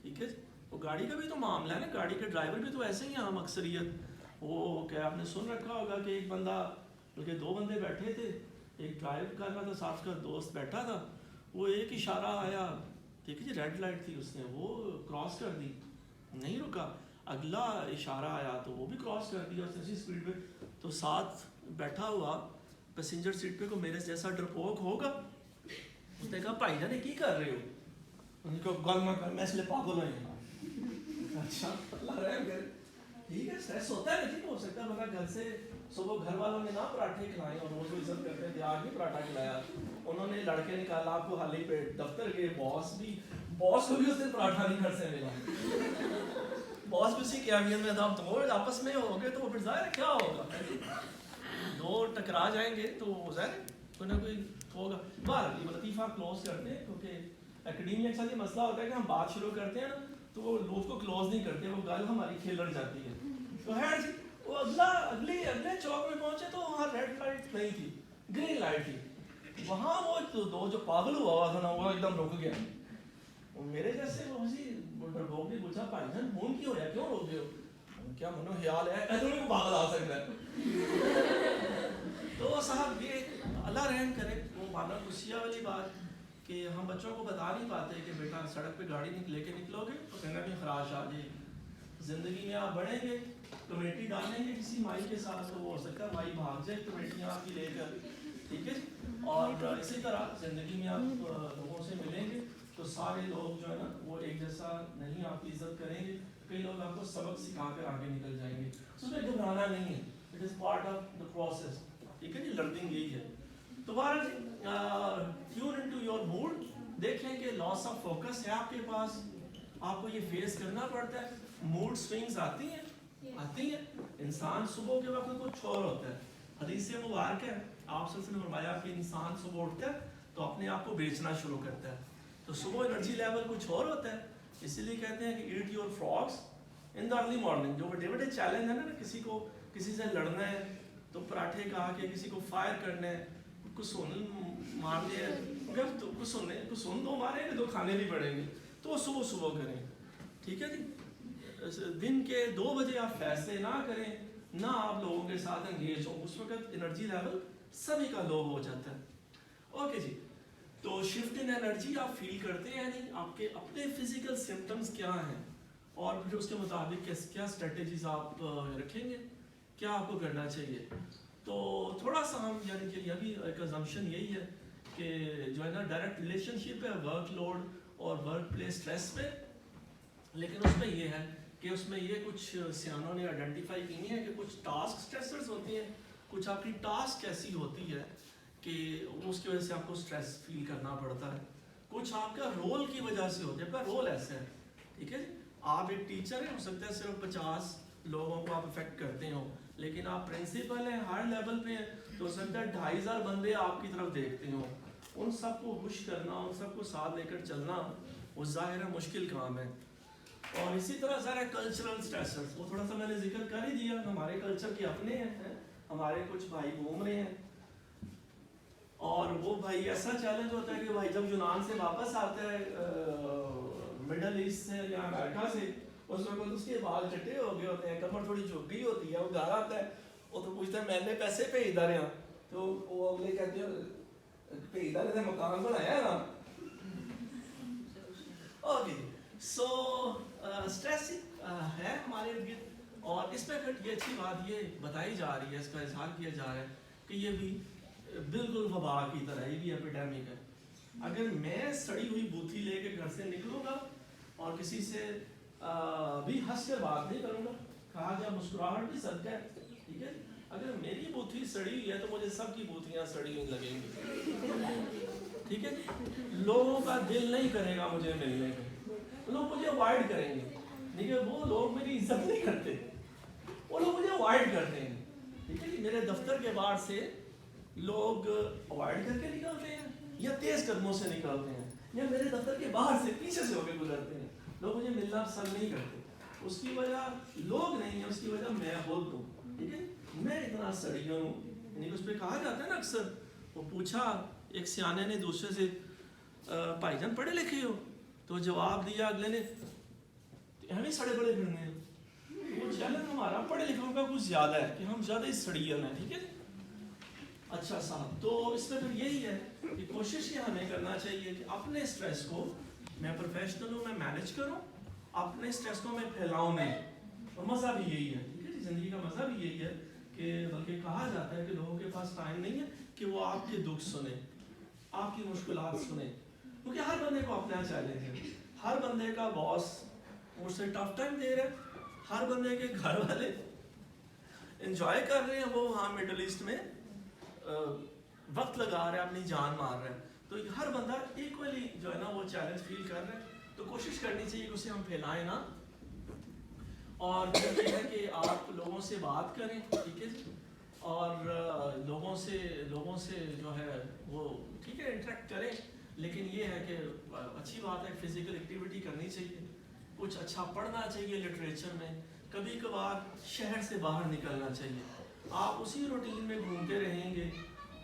ٹھیک ہے. وہ گاڑی کا بھی تو معاملہ ہے نا، گاڑی کے ڈرائیور بھی تو ایسے ہی ہیں ہم اکثریت. وہ کیا آپ نے سن رکھا ہوگا کہ ایک بندہ، بلکہ 2 بندے بیٹھے تھے، ایک ڈرائیو کر رہا تھا، ساتھ کا دوست بیٹھا تھا، وہ ایک اشارہ آیا، ٹھیک ہے جی، ریڈ لائٹ تھی، اس نے وہ کراس کر دی، نہیں رکا، اگلا اشارہ آیا تو وہ بھی کراس کر دیا اس نے اسی اسپیڈ پہ. تو ساتھ بیٹھا ہوا پیسنجر سیٹ پہ کو میرے جیسا ڈرپوک ہوگا، اس نے کہا بھائی جان کی کر رہے ہو، ان کو گل نہ کر، میں اس لیے پاگل ہوں. اچھا اللہ رحم کرے، ٹھیک ہے. اسٹریس ہوتا ہے، نہیں ہو سکتا مگر گھر سے صبح گھر والوں نے نہ پراٹھے کھلائے اور وہ جو عزت کرتے تھے آج بھی پراٹھا کھلایا، انہوں نے لڑکے نکالا آپ کو خالی پیٹ، دفتر کے باس کو بھی اس دن پراٹھا نہیں گھر سے ملا، باس بھی اسی کیبین میں تھا. تو آپس میں ہو گئے تو پھر ظاہر کیا ہوگا، 2 ٹکرا جائیں گے تو ظاہر کوئی نہ کوئی ہوگا. بہرحال یہ لطیفہ کلوز کرتے ہیں، کیونکہ اکیڈیمیا کا یہ مسئلہ ہوتا ہے کہ ہم بات شروع کرتے ہیں نا تو وہ لوگ کو کلوز نہیں کرتے، وہ گل ہماری کھیلڑ جاتی ہے. تو خیر جی، وہ اگلے چوک میں پہنچے تو وہاں ریڈ لائٹ نہیں تھی، گرین لائٹ تھی. وہاں وہ 2 جو پاگل ہوا تھا نا وہ ایک دم رک گیا. میرے جیسے وہ ڈربوک نے پوچھا بھائی جان فون کیوں ہے، کیوں روک گئے ہو؟ کیا منو خیال ہے ایسے کو پاگل آ سکتا ہے. تو صاحب یہ اللہ رحم کرے، وہ مانا قدسیہ والی بات کہ ہم بچوں کو بتا نہیں پاتے کہ بیٹا سڑک پہ گاڑی لے کے نکلو گے تو کہنا بھی خراش آ جائے. زندگی میں آپ بڑھیں گے، کمیٹی ڈالیں گے کسی مائی کے ساتھ تو وہ ہو سکتا ہے مائی بھاگ جائے کمیٹیاں آپ کی لے کر، ٹھیک ہے. اور اسی طرح زندگی میں آپ لوگوں سے ملیں گے تو سارے لوگ جو ہے نا وہ ایک جیسا نہیں آپ کی عزت کریں گے، کئی لوگ آپ کو سبق سکھا کر آگے نکل جائیں گے. اس میں گھبرانا نہیں ہے، it is part of the process, ٹھیک ہے جی، لرننگ یہی ہے. تو بہرحال tune in to your mood, دیکھیں کہ لاس آف فوکس ہے آپ کے پاس، آپ کو یہ فیس کرنا پڑتا ہے. موڈ سوئنگز آتی ہیں، انسان صبح کے وقت کچھ اور ہوتا ہے. حدیث مبارک ہے، آپ سے فرمایا کہ انسان صبح اٹھتا ہے تو اپنے آپ کو بیچنا شروع کرتا ہے، تو صبح انرجی لیول کچھ اور ہوتا ہے. اسی لیے کہتے ہیں کہ eat your frogs in the early morning. جو بڑے چیلنج ہے نا، کسی کو کسی سے لڑنا ہے تو پراٹھے کھا کے کسی کو فائر کرنا ہے، کچھ سن مار لیا ہے، کچھ سن 2 ماریں گے 2 کھانے بھی پڑیں گے، تو وہ صبح کریں، ٹھیک ہے جی. دن کے 2 بجے آپ فیصلے نہ کریں، نہ آپ لوگوں کے ساتھ انگیج ہوں، اس وقت انرجی لیول سبھی کا لو ہو جاتا ہے. اوکے جی. تو شفٹ ان انرجی آپ فیل کرتے ہیں نہیں، آپ کے اپنے فزیکل سمٹمز کیا ہیں اور پھر اس کے مطابق کیا اسٹریٹجیز آپ رکھیں گے، کیا آپ کو کرنا چاہیے. تو تھوڑا سا ہم یعنی کہ یہ بھی ایک ازمپشن یہی ہے کہ جو ہے نا ڈائریکٹ ریلیشن شپ ہے ورک لوڈ اور ورک پلیس اسٹریس پہ، لیکن اس میں یہ ہے کہ اس میں یہ کچھ سیانوں نے آئیڈینٹیفائی کی ہے کہ کچھ ٹاسک اسٹریسرز ہوتی ہیں، کچھ آپ کی ٹاسک ایسی ہوتی ہے کہ اس کی وجہ سے آپ کو اسٹریس فیل کرنا پڑتا ہے، کچھ آپ کا رول کی وجہ سے ہوتا ہے. آپ کا رول ایسا ہے، ٹھیک ہے. آپ ایک ٹیچر ہیں، ہو سکتا ہے صرف 50 لوگوں کو آپ افیکٹ کرتے ہوں، لیکن آپ پرنسپل ہیں، ہر لیول پہ ہیں، تو ہو سکتا ہے 2500 بندے آپ کی طرف دیکھتے ہوں. ان سب کو خوش کرنا، ان سب کو ساتھ لے کر چلنا وہ ظاہر ہے مشکل کام ہے. اور اسی طرح ذرا کلچرل اسٹریسرز، وہ تھوڑا سا میں نے ذکر کر ہی دیا، ہمارے کلچر کے اپنے ہیں، ہمارے کچھ بھائی گھوم رہے ہیں، اور وہ بھائی ایسا چیلنج ہوتا ہے کہ بھائی جب یونان سے واپس آتا ہے مڈل ایسٹ سے یا امریکہ سے، اس وقت اس کے بال چٹے ہو گئے ہوتے ہیں, کمر تھوڑی جھک گئی ہوتی ہے, وہ گھر آتا ہے, وہ تو پوچھتا ہے میں نے پیسے بھیج رہے ہیں, تو وہ اگلے کہتے ہیں بھیج رہے مکان بنایا ہے نا. اوکے, سو اسٹریس ہے ہمارے ارد گرد, اور اس پہ پھر یہ اچھی بات یہ بتائی جا رہی ہے, اس کا اظہار کیا جا رہا ہے کہ یہ بھی بالکل وبا کی طرح, یہ بھی ایپیڈیمک ہے. اگر میں سڑی ہوئی بوتھی لے کے گھر سے نکلوں گا اور کسی سے بھی ہنس کر بات نہیں کروں گا, کہا گیا مسکراہٹ بھی صدقہ ہے, ٹھیک ہے, اگر میری بوتھی سڑی ہوئی ہے تو مجھے سب کی بوتیاں سڑی ہوئی لگیں گی, ٹھیک ہے. لوگوں کا دل نہیں کرے گا مجھے ملنے کا, لوگ مجھے اوائڈ کریں گے, ٹھیک ہے, وہ لوگ میری عزت نہیں کرتے, وہ لوگ مجھے اوائڈ کرتے ہیں, ٹھیک ہے. میرے دفتر کے باہر سے لوگ اوائڈ کر کے نکلتے ہیں یا تیز قدموں سے نکلتے ہیں, یا میرے دفتر کے باہر سے پیچھے سے ہو کے گزرتے ہیں. لوگ مجھے ملنا پسند نہیں کرتے, اس کی وجہ لوگ نہیں ہے, اس کی وجہ میں خود ہوں, ٹھیک ہے. میں اتنا سڑیا ہوں, یعنی اس پہ کہا جاتا ہے نا اکثر, وہ پوچھا ایک سیانے نے دوسرے سے بھائی جان پڑھے لکھے ہو, تو جواب دیا اگلے نے ہمیں سڑے بڑے پھرنے ہیں. وہ چیلنج ہمارا پڑھے لکھوں کا کچھ زیادہ ہے کہ ہم زیادہ ہی سڑیل ہیں, ٹھیک ہے. اچھا صاحب, تو اس میں پھر یہی ہے کہ کوشش یہ ہمیں کرنا چاہیے کہ اپنے اسٹریس کو, میں پروفیشنل ہوں, میں مینیج کروں, اپنے اسٹریس کو میں پھیلاؤں نہیں. اور مزہ بھی یہی ہے, ٹھیک ہے, زندگی کا مزہ بھی یہی ہے کہ بلکہ کہا جاتا ہے کہ لوگوں کے پاس ٹائم نہیں ہے کہ وہ آپ کے دکھ سنیں, آپ کی مشکلات سنیں, کیونکہ ہر بندے کو اپنا چیلنج ہے. ہر بندے کا باس مجھ سے ٹف ٹائم دے رہا ہے, ہر بندے کے گھر والے انجوائے کر رہے ہیں, وہ وہاں مڈل ایسٹ میں وقت لگا رہا ہے, اپنی جان مار رہا ہے. تو ہر بندہ ایکولی جو ہے نا وہ چیلنج فیل کر رہا ہے, تو کوشش کرنی چاہیے کہ اسے ہم پھیلائیں نا. اور یہ ہے کہ آپ لوگوں سے بات کریں, ٹھیک ہے, اور لوگوں سے جو ہے وہ ٹھیک ہے انٹریکٹ کریں, لیکن یہ ہے کہ اچھی بات ہے فزیکل ایکٹیویٹی کرنی چاہیے, کچھ اچھا پڑھنا چاہیے لٹریچر میں, کبھی کبھار شہر سے باہر نکلنا چاہیے. آپ اسی روٹین میں گھومتے رہیں گے,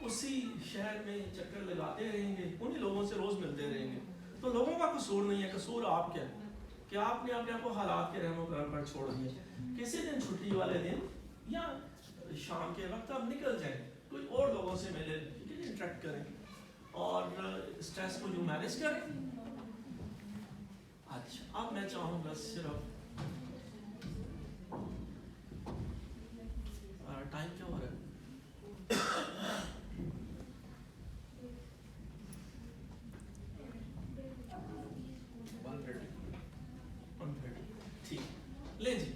اسی شہر میں چکر لگاتے رہیں گے, انہی لوگوں سے روز ملتے رہیں گے, تو لوگوں کا قصور نہیں ہے, قصور آپ کیا ہے کہ آپ نے اپنے آپ کو حالات کے رحم و کرم پر چھوڑ دیا. کسی دن چھٹی والے دن یا شام کے وقت آپ نکل جائیں, کوئی اور لوگوں سے ملے, انٹریکٹ کریں, اور اسٹریس کو جو مینیج کریں. اچھا, اب میں چاہوں گا صرف ٹائم کیا ہو رہا ہے, ٹھیک, لیں جی.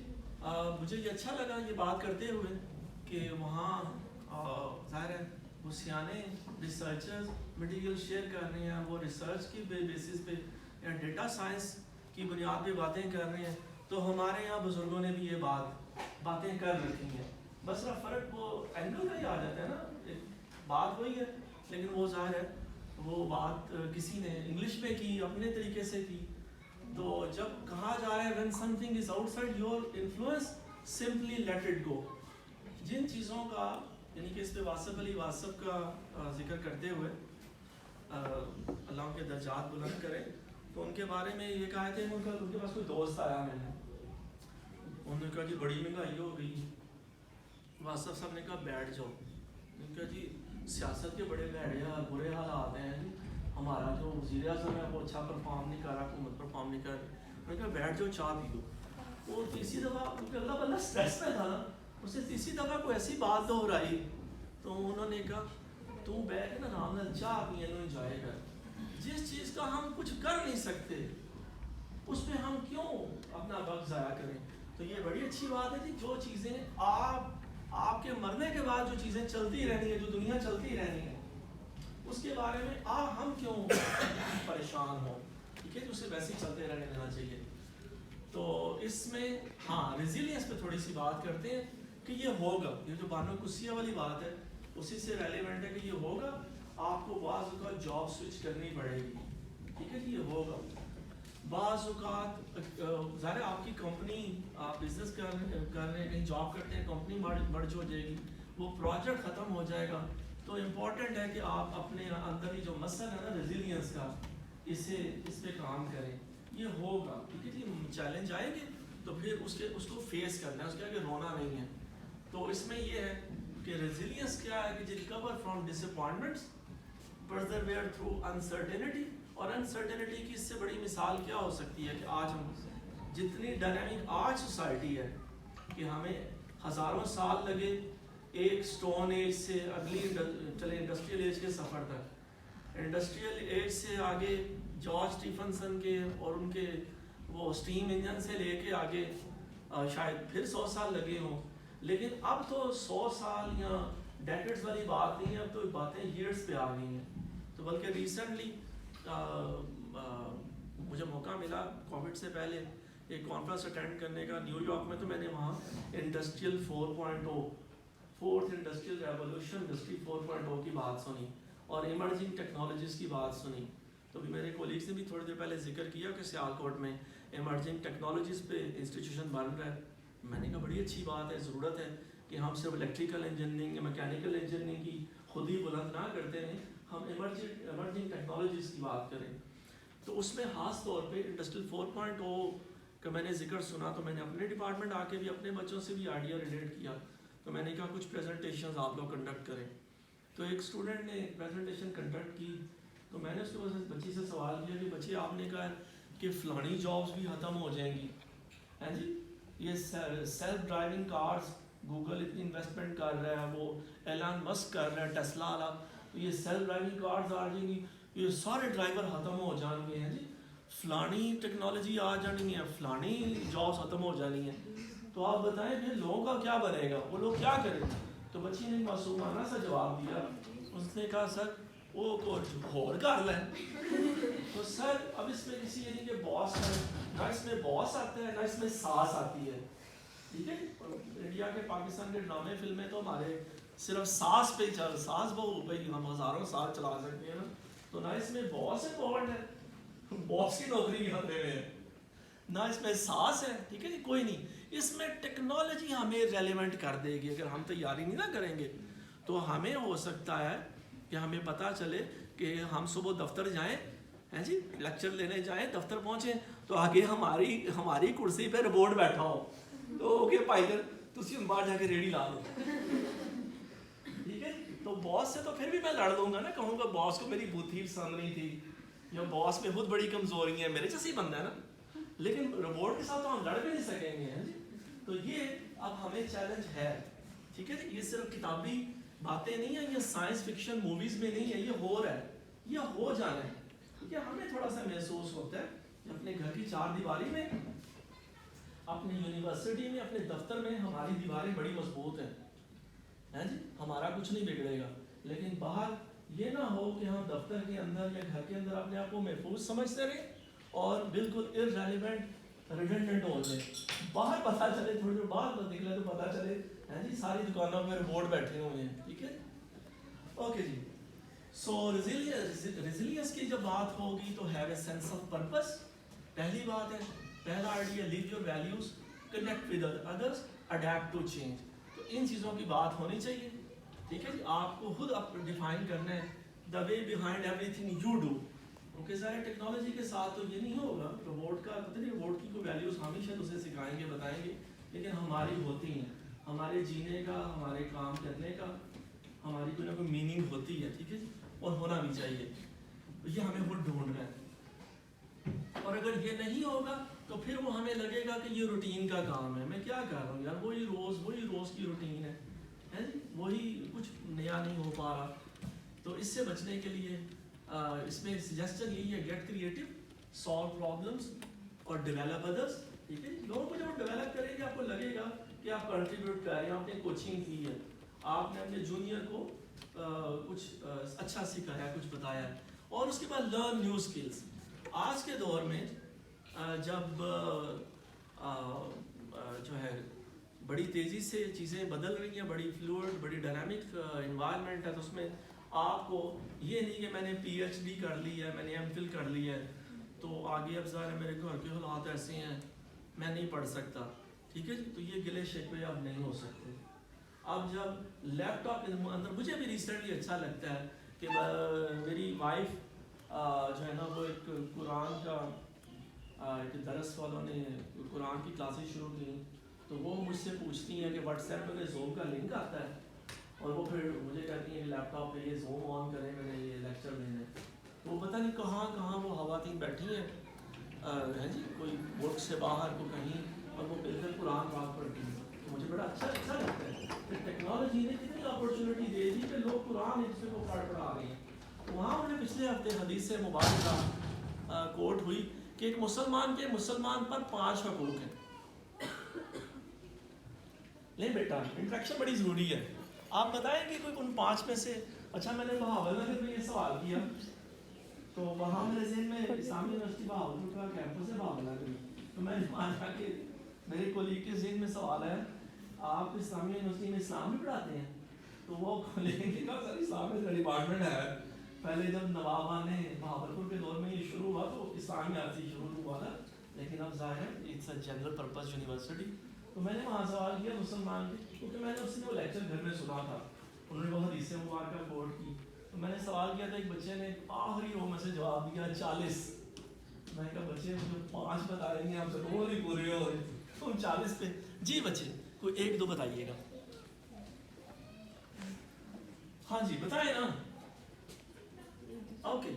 مجھے یہ اچھا لگا یہ بات کرتے ہوئے کہ وہاں ظاہر ہے وہ سیانے ریسرچرز مٹیریل شیئر کر رہے ہیں, وہ ریسرچ کی بیسس پہ یا ڈیٹا سائنس کی بنیاد پہ باتیں کر رہے ہیں, تو ہمارے یہاں بزرگوں نے بھی یہ باتیں کر رکھی ہیں. بس فرق وہ اینگل کا ہی آ جاتا ہے نا, بات وہی ہے, لیکن وہ ظاہر ہے وہ بات کسی نے انگلش میں کی, اپنے طریقے سے کی. تو جب کہا جا رہا ہے when something is outside your influence simply let it go, جن چیزوں کا یعنی کہ اس پہ واصف علی واصف کا ذکر کرتے ہوئے اللہ ان کے درجات بلند کرے, تو ان کے بارے میں یہ کہا تھے ان کے پاس کوئی دوست آیا, میں نے انہوں نے کہا کہ بڑی مہنگائی ہو گئی. واصف صاحب نے کہا بیٹھ جاؤ. انہوں نے کہا جی سیاست کے بڑے برے حالات ہیں, ہمارا جو وزیر اعظم ہے وہ اچھا پرفارم نہیں کر رہا, حکومت پرفارم نہیں کر رہی. میں نے کہا بیٹھ جاؤ چائے پی لو. وہ تیسری دفعہ کیونکہ اللہ بندہ اسٹریس میں تھا نا, اسے تیسری دفعہ کوئی ایسی بات دہرائی, تو انہوں نے کہا تو بیٹھ نا آرام سے چائے پیے انجوائے کر. جس چیز کا ہم کچھ کر نہیں سکتے اس پہ ہم کیوں اپنا وقت ضائع کریں. تو یہ بڑی اچھی بات ہے کہ جو چیزیں آپ کے مرنے کے بعد جو چیزیں چلتی رہنی ہے, جو دنیا چلتی رہنی ہے, اس کے بارے میں ہم کیوں پریشان ہوں, ٹھیک ہے, اسے ویسے ہی چلتے رہنے دینا چاہیے. تو اس میں ہاں ریزیلینس پہ تھوڑی سی بات کرتے ہیں کہ یہ ہوگا, یہ جو بانو قدسیہ والی بات ہے اسی سے ریلیونٹ ہے کہ یہ ہوگا. آپ کو بعض اوقات جاب سوئچ کرنی پڑے گی, ٹھیک ہے جی, یہ ہوگا. بعض اوقات ظاہر آپ کی کمپنی, آپ بزنس کر رہے ہیں, کہیں جاب کرتے ہیں, کمپنی مرج ہو جائے گی, وہ پروجیکٹ ختم ہو جائے گا. تو امپورٹنٹ ہے کہ آپ اپنے اندر ہی جو مسئلہ ہے نا ریزیلینس کا, اس پہ کام کریں. یہ ہوگا, ٹھیک ہے جی, چیلنج آئیں گے تو پھر اس کو فیس کرنا ہے, اس کے آگے رونا نہیں ہے. تو اس میں یہ ہے کہ ریزیلینس کیا ہے کہ recover from disappointments, persevere through uncertainty. اور انسرٹینٹی کی اس سے بڑی مثال کیا ہو سکتی ہے کہ آج ہم جتنی ڈائنامک آج سوسائٹی ہے کہ ہمیں ہزاروں سال لگے ایک سٹون ایج سے اگلی چلے انڈسٹریل ایج کے سفر تک, انڈسٹریل ایج سے آگے جارج اسٹیفنسن کے اور ان کے وہ اسٹیم انجن سے لے کے آگے شاید پھر 100 سال لگے ہوں. لیکن اب تو 100 سال یا ڈیکیڈز والی بات نہیں ہے, اب تو باتیں ایئرس پہ آ گئی ہیں. تو بلکہ ریسنٹلی مجھے موقع ملا کووڈ سے پہلے ایک کانفرنس اٹینڈ کرنے کا نیو یارک میں, تو میں نے وہاں industrial 4.0 fourth industrial revolution industry 4.0 کی بات سنی اور ایمرجنگ ٹیکنالوجیز کی بات سنی. تو بھی میرے کولیگس نے بھی تھوڑی دیر پہلے ذکر کیا کہ سیالکوٹ میں ایمرجنگ ٹیکنالوجیز پہ انسٹیٹیوشن بن رہا ہے. میں نے کہا بڑی اچھی بات ہے, ضرورت ہے کہ ہم صرف الیکٹریکل انجینئرنگ یا میکینیکل انجینئرنگ کی خود ہی بلند نہ کرتے ہیں, ہم ایمرجنگ ٹیکنالوجیز کی بات کریں. تو اس میں خاص طور پہ انڈسٹریل 4.0 کا میں نے ذکر سنا, تو میں نے اپنے ڈپارٹمنٹ آ کے بھی اپنے بچوں سے بھی آئیڈیا ریلیٹ کیا. تو میں نے کہا کچھ پریزنٹیشنز آپ لوگ کنڈکٹ کریں. تو ایک اسٹوڈنٹ نے پریزنٹیشن کنڈکٹ کی, تو میں نے اس کے بچی سے سوال کیا کہ بچے آپ نے کہا کہ فلانی جابس بھی ختم ہو جائیں گی, ہیں جی, یہ سیلف ڈرائیونگ کارز گوگل اتنی انویسٹمنٹ کر رہا ہے, وہ ایلان مسک کر رہا ہے ٹیسلا والا, تو یہ سیلف ڈرائیونگ کارز آ جائیں گی, یہ سارے ڈرائیور ختم ہو جان گے, ہیں جی, فلانی ٹیکنالوجی آ جانی ہے, فلانی جابس ختم ہو جانی ہے. تو آپ بتائیں پھر لوگوں کا کیا بنے گا, وہ لوگ کیا کریں؟ تو بچی نے معصومانہ سا جواب دیا, اس نے کہا سر وہ کچھ اور کر لیں. تو سر اب اس میں کسی یعنی کہ باس ہے نہ, اس میں باس آتا ہے نہ اس میں ساس آتی ہے, ٹھیک ہے. انڈیا کے پاکستان کے ڈرامے فلمیں تو ہمارے صرف ساس پہ چل, ساس بہو پہ ہم ہزاروں سال چلا سکتے ہیں نا. تو نہ اس میں باس امپورٹنٹ ہے, باس کی نوکری یہاں دے رہے ہیں, نہ اس میں ساس ہے, ٹھیک ہے جی. کوئی نہیں, اس میں ٹیکنالوجی ہمیں ریلیونٹ کر دے گی. اگر ہم تیاری نہیں نہ کریں گے تو ہمیں ہو سکتا ہے کہ ہمیں پتہ چلے کہ ہم صبح دفتر جائیں, ہیں جی, لیکچر لینے جائیں, دفتر پہنچیں تو آگے ہماری کرسی پہ روبوٹ بیٹھا ہو, تو اوکے بھائی جان تسی ہم باہر جا کے ریڑھی لا لو, ٹھیک ہے. تو باس سے تو پھر بھی میں لڑ لوں گا نا, کہوں گا باس کو میری بوتھی پسند نہیں تھی, یا باس میں بہت بڑی کمزوری ہے, میرے جیسے ہی بندہ ہے نا. لیکن روبوٹ کے ساتھ تو ہم لڑ بھی نہیں سکیں گے, ہیں جی. تو یہ اب ہمیں چیلنج ہے, ٹھیک ہے جی. یہ صرف کتابی باتیں نہیں ہیں, یہ سائنس فکشن موویز میں نہیں ہے, یہ ہو رہا ہے, یہ ہو جانا ہے. ٹھیک ہے, ہمیں تھوڑا سا محسوس ہوتا ہے کہ اپنے گھر کی چار دیواری میں, اپنی یونیورسٹی میں, اپنے دفتر میں ہماری دیواریں بڑی مضبوط ہیں جی, ہمارا کچھ نہیں بگڑے گا. لیکن باہر یہ نہ ہو کہ ہم دفتر کے اندر یا گھر کے اندر اپنے آپ کو محفوظ سمجھتے رہیں اور بالکل ارریلیونٹ ریڈنڈنٹ ہو جائے. باہر پتہ چلے, تھوڑی دیر بعد نکلے تو پتہ چلے ہیں جی ساری دکانوں پہ روبوٹ بیٹھے ہوئے ہیں, ٹھیک ہے. اوکے جی. سو ریزیلینس کی جب بات ہوگی تو have a sense of purpose, پہلی بات ہے, پہلا idea live your values, connect with others, adapt to change. تو ان چیزوں کی بات ہونی چاہیے, ٹھیک ہے جی. آپ کو خود ڈیفائن کرنا ہے the way behind everything you do. کیونکہ ظاہر ٹیکنالوجی کے ساتھ تو یہ نہیں ہوگا, روبوٹ کا پتہ نہیں, روبوٹ کی کوئی ویلیوز ہم ہی شاید اسے سکھائیں گے, بتائیں گے, لیکن ہماری ہوتی ہیں, ہمارے جینے کا, ہمارے کام کرنے کا, ہماری کوئی نہ کوئی میننگ ہوتی ہے, ٹھیک ہے جی, اور ہونا بھی چاہیے. یہ ہمیں خود ڈھونڈنا ہے, اور اگر یہ نہیں ہوگا تو پھر وہ ہمیں لگے گا کہ یہ روٹین کا کام ہے, میں کیا کر رہا ہوں یار, وہی روز کی روٹین ہے جی, وہی, کچھ نیا نہیں ہو پا رہا. تو اس سے بچنے کے لیے اس میں سجیسچن یہی ہے, گیٹ کریٹو, سالو پرابلمس اور ڈیولپ ادرس, ٹھیک ہے. لوگوں کو جب ڈیولپ کریں گے آپ کو لگے گا کہ آپ کنٹریبیوٹ کر رہے ہیں, آپ نے کوچنگ کی ہے, آپ نے اپنے جونیئر کو کچھ اچھا سکھایا, کچھ بتایا. اور اس کے بعد لرن نیو اسکلس. آج کے دور میں جب جو ہے بڑی تیزی سے چیزیں بدل رہی ہیں, بڑی فلوئڈ, بڑی ڈائنامک انوائرمنٹ ہے, تو اس میں آپ کو یہ نہیں کہ میں نے پی ایچ ڈی کر لی ہے, میں نے ایم فل کر لی ہے, تو آگے اب ظاہر میرے گھر کے حالات ایسے ہیں, میں نہیں پڑھ سکتا, ٹھیک ہے جی. تو یہ گلے شکوے اب نہیں ہو سکتے. اب جب لیپ ٹاپ کے اندر, مجھے بھی ریسنٹلی اچھا لگتا ہے کہ میری وائف جو ہے نا وہ ایک قرآن کا کہ درس والوں نے قرآن کی کلاسز شروع کی، تو وہ مجھ سے پوچھتی ہیں کہ واٹس ایپ پہ زوم کا لنک آتا ہے، اور وہ پھر مجھے کہتی ہیں کہ لیپ ٹاپ پہ یہ زوم آن کریں، میں نے یہ لیکچر دینا ہے. وہ پتہ نہیں کہاں کہاں وہ خواتین بیٹھی ہیں ہے جی، کوئی ملک سے باہر کو کہیں، اور وہ بالکل قرآن پاک پڑھتی ہیں. مجھے بڑا اچھا لگتا ہے کہ ٹیکنالوجی نے کتنی اپرچونیٹی دے دی کہ لوگ قرآن ایک دوسرے کو پڑھا رہے ہیں. تو وہاں انہیں پچھلے ہفتے حدیث مبارکہ کوٹ ہوئی کہ ایک مسلمان کے مسلمان پر 5 حقوق ہیں. نہیں بیٹا، انٹریکشن بڑی ضروری ہے. آپ بتائیں کہ کوئی ان 5 میں سے. اچھا، میں نے بہاولنگر میں یہ سوال کیا، تو وہاں میرے ذہن میں اسلامی یونیورسٹی بہاولپور کا کیمپس ہے بہاولنگر میں، تو میں نے وہاں جا کے میرے کولیگ کے ذہن میں سوال ہے آپ اسلامی یونیورسٹی میں اسلام بھی پڑھاتے ہیں؟ تو وہ کھولیں گے کہ سر اسلام میں ڈپارٹمنٹ ہے. پہلے جب نواب نے بہاولپور کے دور میں یہ شروع ہوا تو اسلامی یونیورسٹی شروع ہوا تھا، لیکن اب ظاہر ہے it's a general purpose university. تو میں نے وہاں سوال کیا مسلمان کے، کیونکہ میں نے اس نے وہ لیکچر گھر میں سنا تھا، انہوں نے وہ حدیث مبارکہ کوٹ کی. تو میں نے سوال کیا تھا، ایک بچے نے آخری رو میں سے جواب دیا 40. میں نے کہا بچے مجھے 5 بتا رہے ہیں، آپ سے وہ نہیں پورے ہو رہے، تم 40 پہ. جی بچے کوئی 1-2 بتائیے گا. ہاں جی بتائیں نا. اوکے،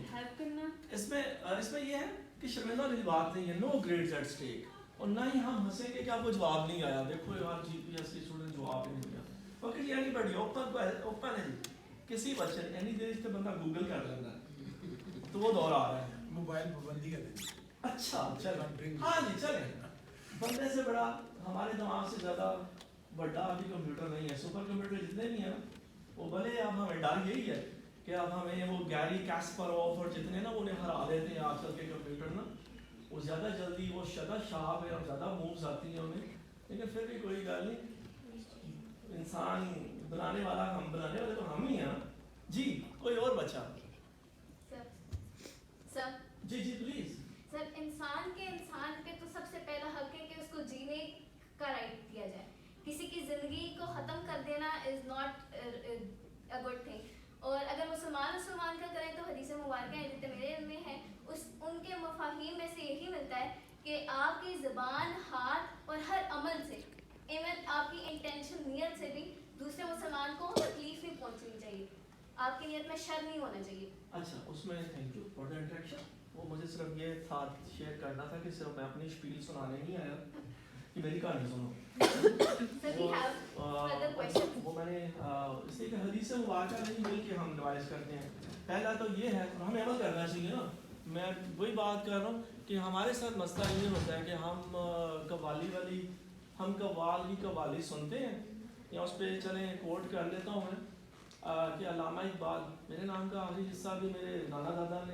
اس میں یہ ہے کہ شرمندہ والی بات نہیں ہے، نو گریڈز ایٹ اسٹیک، اور نہ ہی ہم ہنسیں گے کہ آپ کو جواب نہیں آیا. دیکھو یار جی پی ایس کی اسٹوڈنٹ جواب نہیں دیا. اوکے جی، اینی بڈی اوپن ہے جی، کسی بچے نے اینی دیر پہ بندہ گوگل کر لیتا ہے، تو وہ دور آ رہا ہے. موبائل پابندی کا دیں. اچھا چلیں، ہاں جی چلیں. بندے سے بڑا، ہمارے دماغ سے زیادہ بڑا ابھی کمپیوٹر نہیں ہے. سپر کمپیوٹر جتنے بھی ہیں وہ بھلے، اب ہمیں ڈر یہی ہے کہ اب ہمیں وہ گیری کاسپروف اور جتنے نا انہیں ہرا دیتے ہیں آج کل کے کمپیوٹر نا، وہ زیادہ جلدی وہ شدہ شارپ ہے اور زیادہ مووز آتی ہیں انہیں. لیکن پھر بھی کوئی گل نہیں، انسان بنانے والا، ہم بنانے والے تو ہم ہی ہیں. جی کوئی اور بچہ؟ سر جی جی پلیز. سر انسان پہ تو سب سے پہلا حق ہے کہ اس کو جینے کا رائٹ دیا جائے. کسی کی زندگی کو ختم کر دینا is not a good thing. اور اگر مسلمان کا کریں تو حدیث مبارکہ ہیں جتنے میرے علم میں ہیں، ان کے مفاہیم میں سے یہی ملتا ہے کہ آپ کی زبان، ہاتھ اور ہر عمل سے، ایون آپ کی انٹینشن، نیت سے بھی دوسرے مسلمان کو تکلیف نہیں پہنچنی چاہیے. آپ کی نیت میں شر نہیں ہونا چاہیے. اچھا، اس میں thank you for the interaction. وہ مجھے صرف یہ تھا شیئر کرنا تھا کہ صرف میں اپنی شپیل سنانے نہیں آیا کہ میری کہانی سنو. وہ میں نے اس لیے کہ حدیث مبارکہ نہیں مل کے ہم ریوائز کرتے ہیں. پہلا تو یہ ہے، اور ہمیں عمل کرنا چاہیے نا. میں وہی بات کر رہا ہوں کہ ہمارے ساتھ مسئلہ یہ ہوتا ہے کہ ہم ہم قوال کی قوالی سنتے ہیں، یا اس پہ چلیں کوٹ کر لیتا ہوں میں کہ علامہ اقبال، میرے نام کا آخری حصہ بھی میرے دادا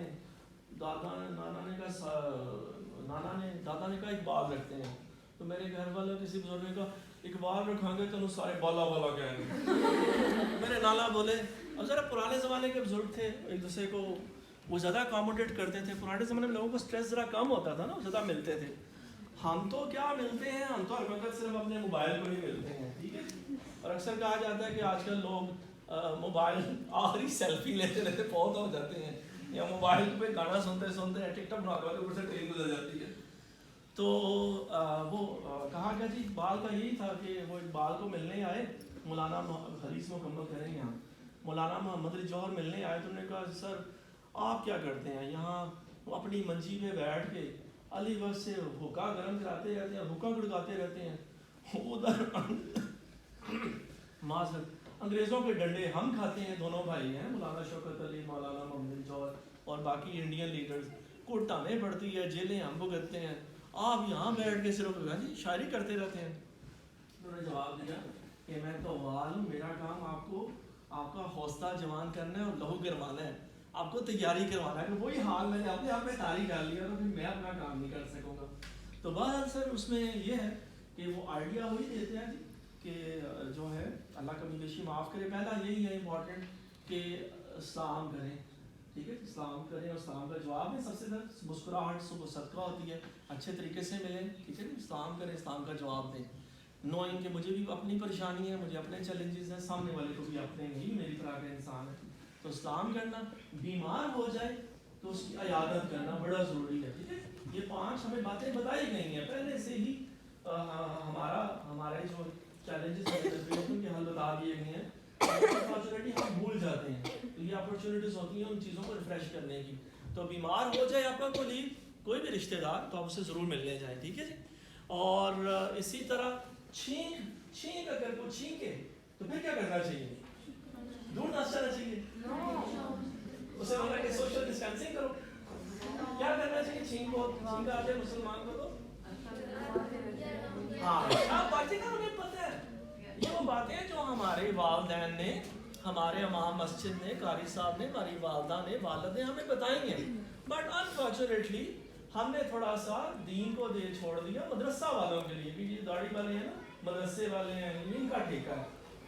نے کہا اقبال رکھتے ہیں. تو میرے گھر والوں کسی بزرگ نے کہا اقبال رکھیں گے تو سارے بالا بالا کہیں گے. میرے نانا بولے، اور ذرا پرانے زمانے کے بزرگ تھے، ایک دوسرے کو وہ زیادہ اکاموڈیٹ کرتے تھے. پرانے زمانے میں لوگوں کو اسٹریس ذرا کم ہوتا تھا نا، زیادہ ملتے تھے. ہم تو کیا ملتے ہیں، ہم تو ہر وقت صرف اپنے موبائل کو ہی ملتے ہیں. ٹھیک ہے، اور اکثر کہا جاتا ہے کہ آج کل لوگ موبائل آخری سیلفی لیتے لیتے بہت ہو جاتے ہیں، یا موبائل پہ گانا سنتے سنتے ٹک ٹاک بنا کے اوپر سے ٹرین گزر جاتی ہے. تو وہ کہا گیا جی اقبال کا یہی تھا کہ وہ اقبال کو ملنے آئے، مولانا حدیث مکمل کریں گے ہم. مولانا محمد علی جوہر ملنے آئے تو انہوں نے کہا سر آپ کیا کرتے ہیں یہاں؟ وہ اپنی منجی پہ بیٹھ کے علی وقت سے حکا گرم کراتے رہتے ہیں، حکا گڑکاتے رہتے ہیں. ادھر معذرت انگریزوں کے ڈنڈے ہم کھاتے ہیں. دونوں بھائی ہیں، مولانا شوکت علی، مولانا محمد علی جوہر، اور باقی انڈین لیڈرز. کوٹ ہمیں پڑتی ہے، جیلیں ہم بھگتتے ہیں، آپ یہاں بیٹھ کے صرف جی شاعری کرتے رہتے ہیں. انہوں نے جواب دیا کہ میں قوال ہوں، میرا کام آپ کا حوصلہ جوان کرنا ہے اور لہو گروانا ہے، آپ کو تیاری کروانا ہے. کہ وہی حال میں نے اپنے آپ میں تاریخ کر لیا تو پھر میں اپنا کام نہیں کر سکوں گا. تو بہرحال سر اس میں یہ ہے کہ وہ آئیڈیا وہی دیتے ہیں جی کہ جو ہے اللہ کمی بیشی معاف کرے. پہلا یہی ہے امپورٹنٹ کہ اسلام کریں. ٹھیک ہے، اسلام کریں، اور اسلام کا جواب ہے سب سے زیادہ مسکراہٹ صدقہ ہوتی ہے، اچھے طریقے سے ملیں. ٹھیک ہے، اسلام کریں، اسلام کا جواب دیں. نوئنگ کہ مجھے بھی اپنی پریشانی ہے، مجھے اپنے چیلنجز ہیں، سامنے والے کو بھی اپنے ہی میری طرح کا انسان ہے. تو اسلام کرنا، بیمار ہو جائے تو اس کی عیادت کرنا بڑا ضروری ہے. ٹھیک ہے، یہ 5 ہمیں باتیں بتائی گئی ہیں پہلے سے ہی. ہمارے جو چیلنجز ہیں ان کے حل بتا دیے گئے ہیں. انفارچونیٹلی ہم بھول جاتے ہیں. تو یہ اپرچونیٹیز ہوتی ہیں ان چیزوں کو ریفریش کرنے کی. تو بیمار ہو جائے آپ کا کوئی بھی رشتہ دار تو آپ اسے ضرور ملنے جائیں. ٹھیک ہے جی. اور اسی طرح چھینک اگر کوئی چھینکے تو پھر کیا کرنا چاہیے؟ دور نہ جانا چاہیے. اسے بولا کہ سوشل ڈسٹینسنگ کرو. کیا کرنا چاہیے؟ چھینک آ جائے مسلمان کو تو ہاں آپ باتیں کا انہیں پتہ ہے. یہ وہ باتیں جو ہمارے والدین نے, ہمارے امام مسجد نے, قاری صاحب نے, ہماری والدہ نے, والد نے ہمیں بتائی ہیں. بٹ انفارچونیٹلی ہم نے تھوڑا سا دین کو دے چھوڑ دیا مدرسہ والوں کے لیے. یہ داڑھی والے ہیں نا, مدرسے والے ہیں, ان کا ٹھیکہ ہے.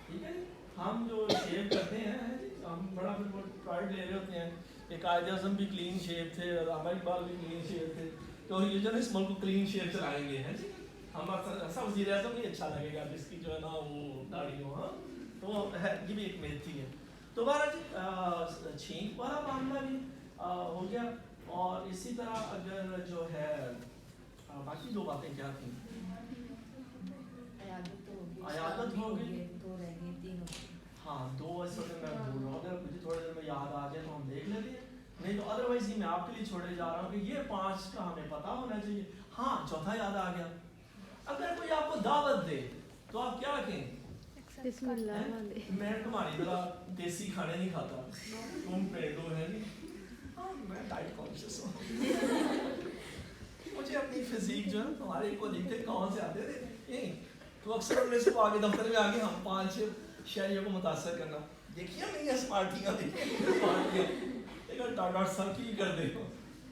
ٹھیک ہے. ہم جو شیو کرتے ہیں ہم بڑا پرائڈ لے رہے ہوتے ہیں کہ قائد اعظم بھی کلین شیو تھے, علامہ اقبال بھی کلین شیو تھے, تو یہ جو ہے اس ملک کو کلین شیو چلائیں گے ہیں جی. ہم ایسا وزیر اعظم نہیں اچھا لگے گا جس کی جو ہے نا وہ داڑھی ہو. ہاں تو یہ بھی ایک میتھ ہی ہے. تو بہرحال جی چھینک والا معاملہ بھی ہو گیا. اور اسی طرح اگر جو ہے باقی 2 باتیں کیا تھیں؟ عیادت ہو گئی. ہاں 2 اس وقت میں بھول رہا ہوں, اگر مجھے تھوڑی دیر میں یاد آ جائے تو ہم دیکھ لیتے ہیں, نہیں تو ادروائز ہی میں آپ کے لیے چھوڑے جا رہا ہوں کہ یہ 5 کا ہمیں پتہ ہونا چاہیے. ہاں چوتھا یاد آ گیا, اگر کوئی آپ کو دعوت دے تو آپ کیا کہیں؟ بسم اللہ. میں تمہاری طرح دیسی کھانے نہیں کھاتا, تم پیٹو ہے نہیں, میں ڈائٹ کانشیس ہوں. مجھے اپنی فزیک جو ہے تمہارے کو دیکھتے کہاں سے آتے تھے, تو اکثر ان میں سے آگے دفتر میں آگے ہم 5 شہریوں کو متاثر کرنا. دیکھیے نہیں اسمارٹیاں دیکھیں ڈاکٹر صاحب کی کر دے.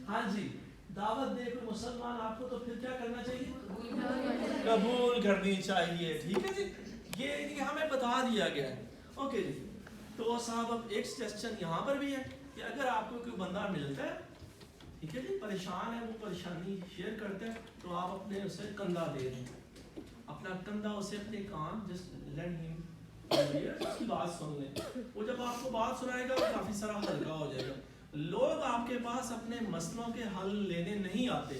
ہاں جی دعوت دے کوئی مسلمان آپ کو تو پھر کیا کرنا چاہیے؟ قبول کرنی چاہیے. ٹھیک ہے جی. یہ ہمیں بتا دیا گیا ہے. اوکے جی. تو صاحب اب ایک سجیشن یہاں پر بھی ہے کہ اگر آپ کو کوئی بندہ ملتا ہے, ٹھیک ہے جی, پریشان ہے, وہ پریشانی شیئر کرتے ہیں, تو آپ اپنے اسے کندھا دے دیں. اپنا کندھا اسے اپنے کان جس لینڈ ہم اس کی بات سن لیں. وہ جب آپ کو بات سنائے گا وہ کافی سارا ہلکا ہو جائے گا. لوگ آپ کے پاس اپنے مسئلوں کے حل لینے نہیں آتے.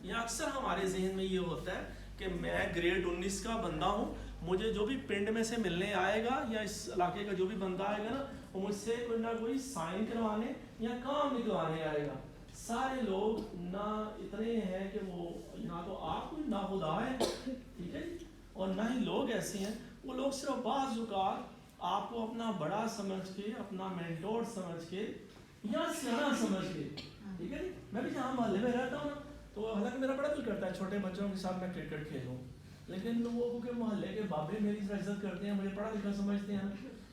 یا اکثر ہمارے ذہن میں یہ ہوتا ہے کہ میں گریڈ 19 کا بندہ ہوں, مجھے جو بھی پنڈ میں سے ملنے آئے گا یا اس علاقے کا جو بھی بندہ آئے گا نا, وہ مجھ سے کوئی نہ کوئی سائن کروانے یا کام نکلوانے آئے گا. سارے لوگ نہ اتنے ہیں کہ وہ یہاں تو آپ کوئی نہ خدا ہے, ٹھیک ہے, اور نہ ہی لوگ ایسے ہیں. وہ لوگ صرف بعض اوقات آپ کو اپنا بڑا سمجھ کے, اپنا مینٹور سمجھ کے یا سیاح سمجھ کے, ٹھیک ہے جی. میں بھی جہاں محلے میں رہتا ہوں نا, تو حالانکہ میرا بڑا دل کرتا ہے چھوٹے بچوں کے ساتھ میں کرکٹ کھیلوں, لیکن وہ کیونکہ محلے کے بابے میری عزت کرتے ہیں, مجھے پڑھا لکھا سمجھتے ہیں,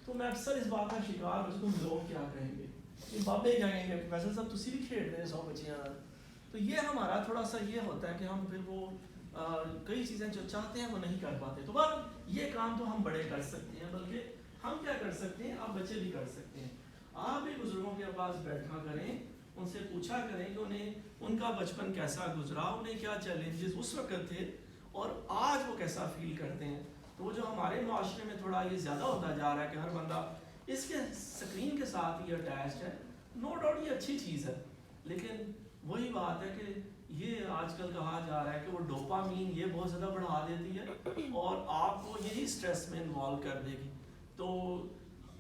تو میں اکثر اس بات کا شکار ہوں تم لوگ کیا کہیں گے, یہ بابے کیا کہیں گے, ویسے سب تسی بھی کھیلتے ہیں 100 بچیاں. تو یہ ہمارا تھوڑا سا یہ ہوتا ہے کہ ہم پھر وہ کئی چیزیں جو چاہتے ہیں وہ نہیں کر پاتے. تو بس یہ کام تو ہم بڑے کر سکتے ہیں, بلکہ ہم کیا کر سکتے ہیں, آپ بچے بھی کر سکتے ہیں. آپ بھی بزرگوں کے پاس بیٹھا کریں, ان سے پوچھا کریں کہ انہیں ان کا بچپن کیسا گزرا, انہیں کیا چیلنجز اس وقت تھے اور آج وہ کیسا فیل کرتے ہیں. تو وہ جو ہمارے معاشرے میں تھوڑا یہ زیادہ ہوتا جا رہا ہے کہ ہر بندہ اس کے اسکرین کے ساتھ ہی اٹیچڈ ہے. نو ڈاؤٹ یہ اچھی چیز ہے, لیکن وہی بات ہے کہ یہ آج کل کہا جا رہا ہے کہ وہ ڈوپامین یہ بہت زیادہ بڑھا دیتی ہے اور آپ کو یہی اسٹریس میں انوالو کر دے گی. تو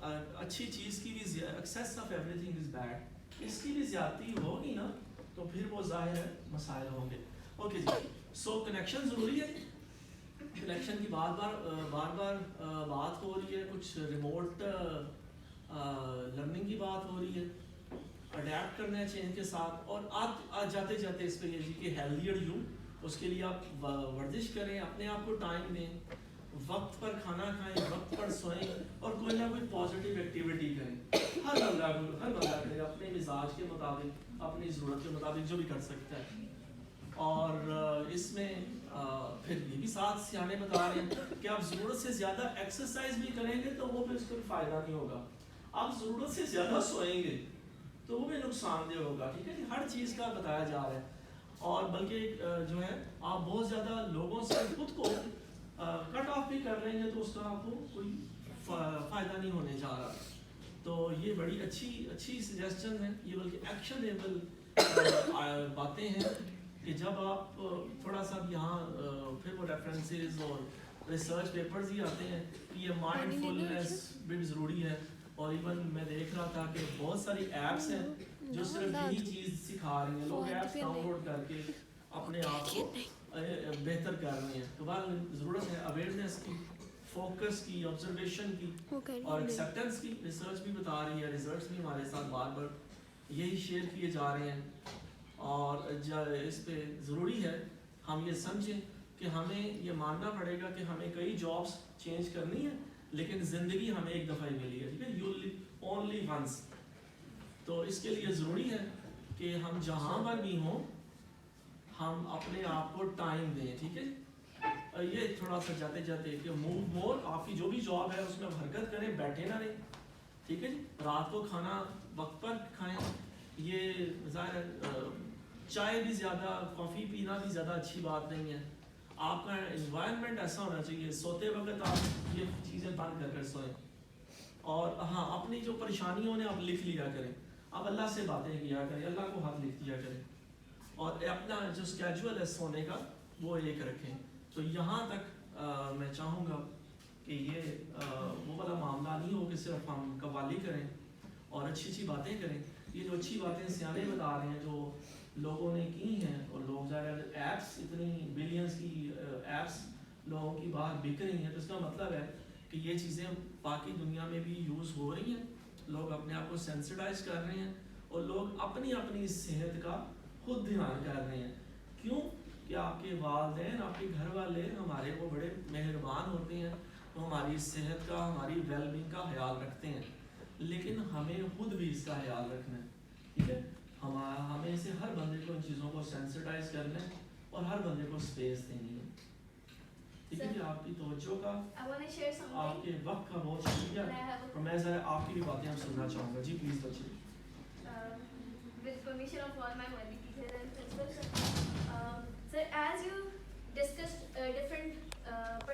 اچھی چیز کی بھی access of everything is bad, اس کی بھی زیادتی ہوگی نا تو پھر وہ ظاہر ہے مسائل ہوں گے. اوکے جی. سو کنیکشن ضروری ہے. کنیکشن کی بار بار بات ہو رہی ہے, کچھ ریموٹ لرننگ کی بات ہو رہی ہے, اڈیپٹ کرنا ہے چینج کے ساتھ. اور آپ جاتے جاتے اس پہ یہ جی کہ ہیلدیئر یو, اس کے لیے آپ ورزش کریں, اپنے آپ کو ٹائم دیں, وقت پر کھانا کھائیں, وقت پر سوئیں, اور کوئی نہ کوئی پازیٹیو ایکٹیویٹی کریں. ہر بندہ کرے اپنے مزاج کے مطابق, اپنی ضرورت کے مطابق جو بھی کر سکتا ہے. اور اس میں پھر یہ بھی ساتھ سیانے بتا رہے ہیں کہ آپ ضرورت سے زیادہ ایکسرسائز بھی کریں گے تو وہ پھر اس کو فائدہ نہیں ہوگا. آپ ضرورت سے زیادہ سوئیں گے تو وہ بھی نقصان دہ ہوگا. ٹھیک ہے جی. ہر چیز کا بتایا جا رہا ہے. اور بلکہ جو ہے آپ بہت زیادہ لوگوں سے خود کو کٹ آف بھی کر لیں گے تو اس کا آپ کو کوئی فائدہ نہیں ہونے جا رہا. تو یہ بڑی اچھی سجیشن ہے یہ, بلکہ ایکشنیبل باتیں ہیں. کہ جب آپ تھوڑا سا یہاں پھر وہ ریفرنسز اور ریسرچ پیپرز ہی آتے ہیں کہ یہ مائنڈ فلنس بھی ضروری ہے. اور ایون میں دیکھ رہا تھا کہ بہت ساری ایپس ہیں جو صرف یہی چیز سکھا رہی ہیں. لوگ ایپس ڈاؤن لوڈ کر کے اپنے آپ کو بہتر کر رہے ہیں. تو بہرحال ضرورت ہے اویئرنیس کی, فوکس کی, آبزرویشن کی اور ایکسیپٹنس کی. ریسرچ بھی بتا رہی ہے, ریزلٹس بھی ہمارے ساتھ بار بار یہی شیئر کیے جا رہے ہیں. اور اس پہ ضروری ہے ہم یہ سمجھیں کہ ہمیں یہ ماننا پڑے گا کہ ہمیں کئی جابس چینج کرنی ہے, لیکن زندگی ہمیں ایک دفعہ ہی ملی ہے, ٹھیک ہے, یو لیو اونلی ونس. تو اس کے لیے ضروری ہے کہ ہم جہاں پر بھی ہوں ہم اپنے آپ کو ٹائم دیں, ٹھیک ہے. یہ تھوڑا سا جاتے جاتے کہ موو مور, آپ کی جو بھی جاب ہے اس میں حرکت کریں, بیٹھے نہ رہیں, ٹھیک ہے جی. رات کو کھانا وقت پر کھائیں. یہ ظاہر چائے بھی زیادہ, کافی پینا بھی زیادہ اچھی بات نہیں ہے. آپ کا انوائرمنٹ ایسا ہونا چاہیے سوتے وقت آپ یہ چیزیں بند کر سوئیں. اور ہاں اپنی جو پریشانیوں نے آپ لکھ لیا کریں, آپ اللہ سے باتیں کیا کریں, اللہ کو ہاتھ لکھ دیا کریں, اور اپنا جو اسکیجول ہے سونے کا وہ ایک رکھیں. تو یہاں تک میں چاہوں گا کہ یہ وہ والا معاملہ نہیں ہو کہ صرف ہم قوالی کریں اور اچھی اچھی باتیں کریں. یہ جو اچھی باتیں سیانے بتا رہے ہیں جو لوگوں نے کی ہیں, اور لوگ ظاہر ایپس اتنی بلینس کی ایپس لوگوں کی باہر بک رہی ہیں, تو اس کا مطلب ہے کہ یہ چیزیں باقی دنیا میں بھی یوز ہو رہی ہیں. لوگ اپنے آپ کو سینسٹائز کر رہے ہیں اور لوگ اپنی اپنی صحت کا خود دھیان کر رہے ہیں. کیوں کہ آپ کے والدین, آپ کے گھر والے ہمارے وہ بڑے مہربان ہوتے ہیں, وہ ہماری صحت کا, ہماری ویل بینگ کا خیال رکھتے ہیں, لیکن ہمیں خود بھی اس کا خیال رکھنا ہے, ٹھیک ہے. ہمیں سے ہر بندے کو ان چیزوں کو سینسٹائز کرنا ہے اور ہر بندے کو اسپیس دینی ہے, ٹھیک ہے جی. آپ کی توجہ کا, آپ کے وقت کا بہت شکریہ, اور میں ذرا آپ کی بھی باتیں ہم سننا چاہوں گا. جی پلیز بچے. With permission of all my worthy teachers and principals,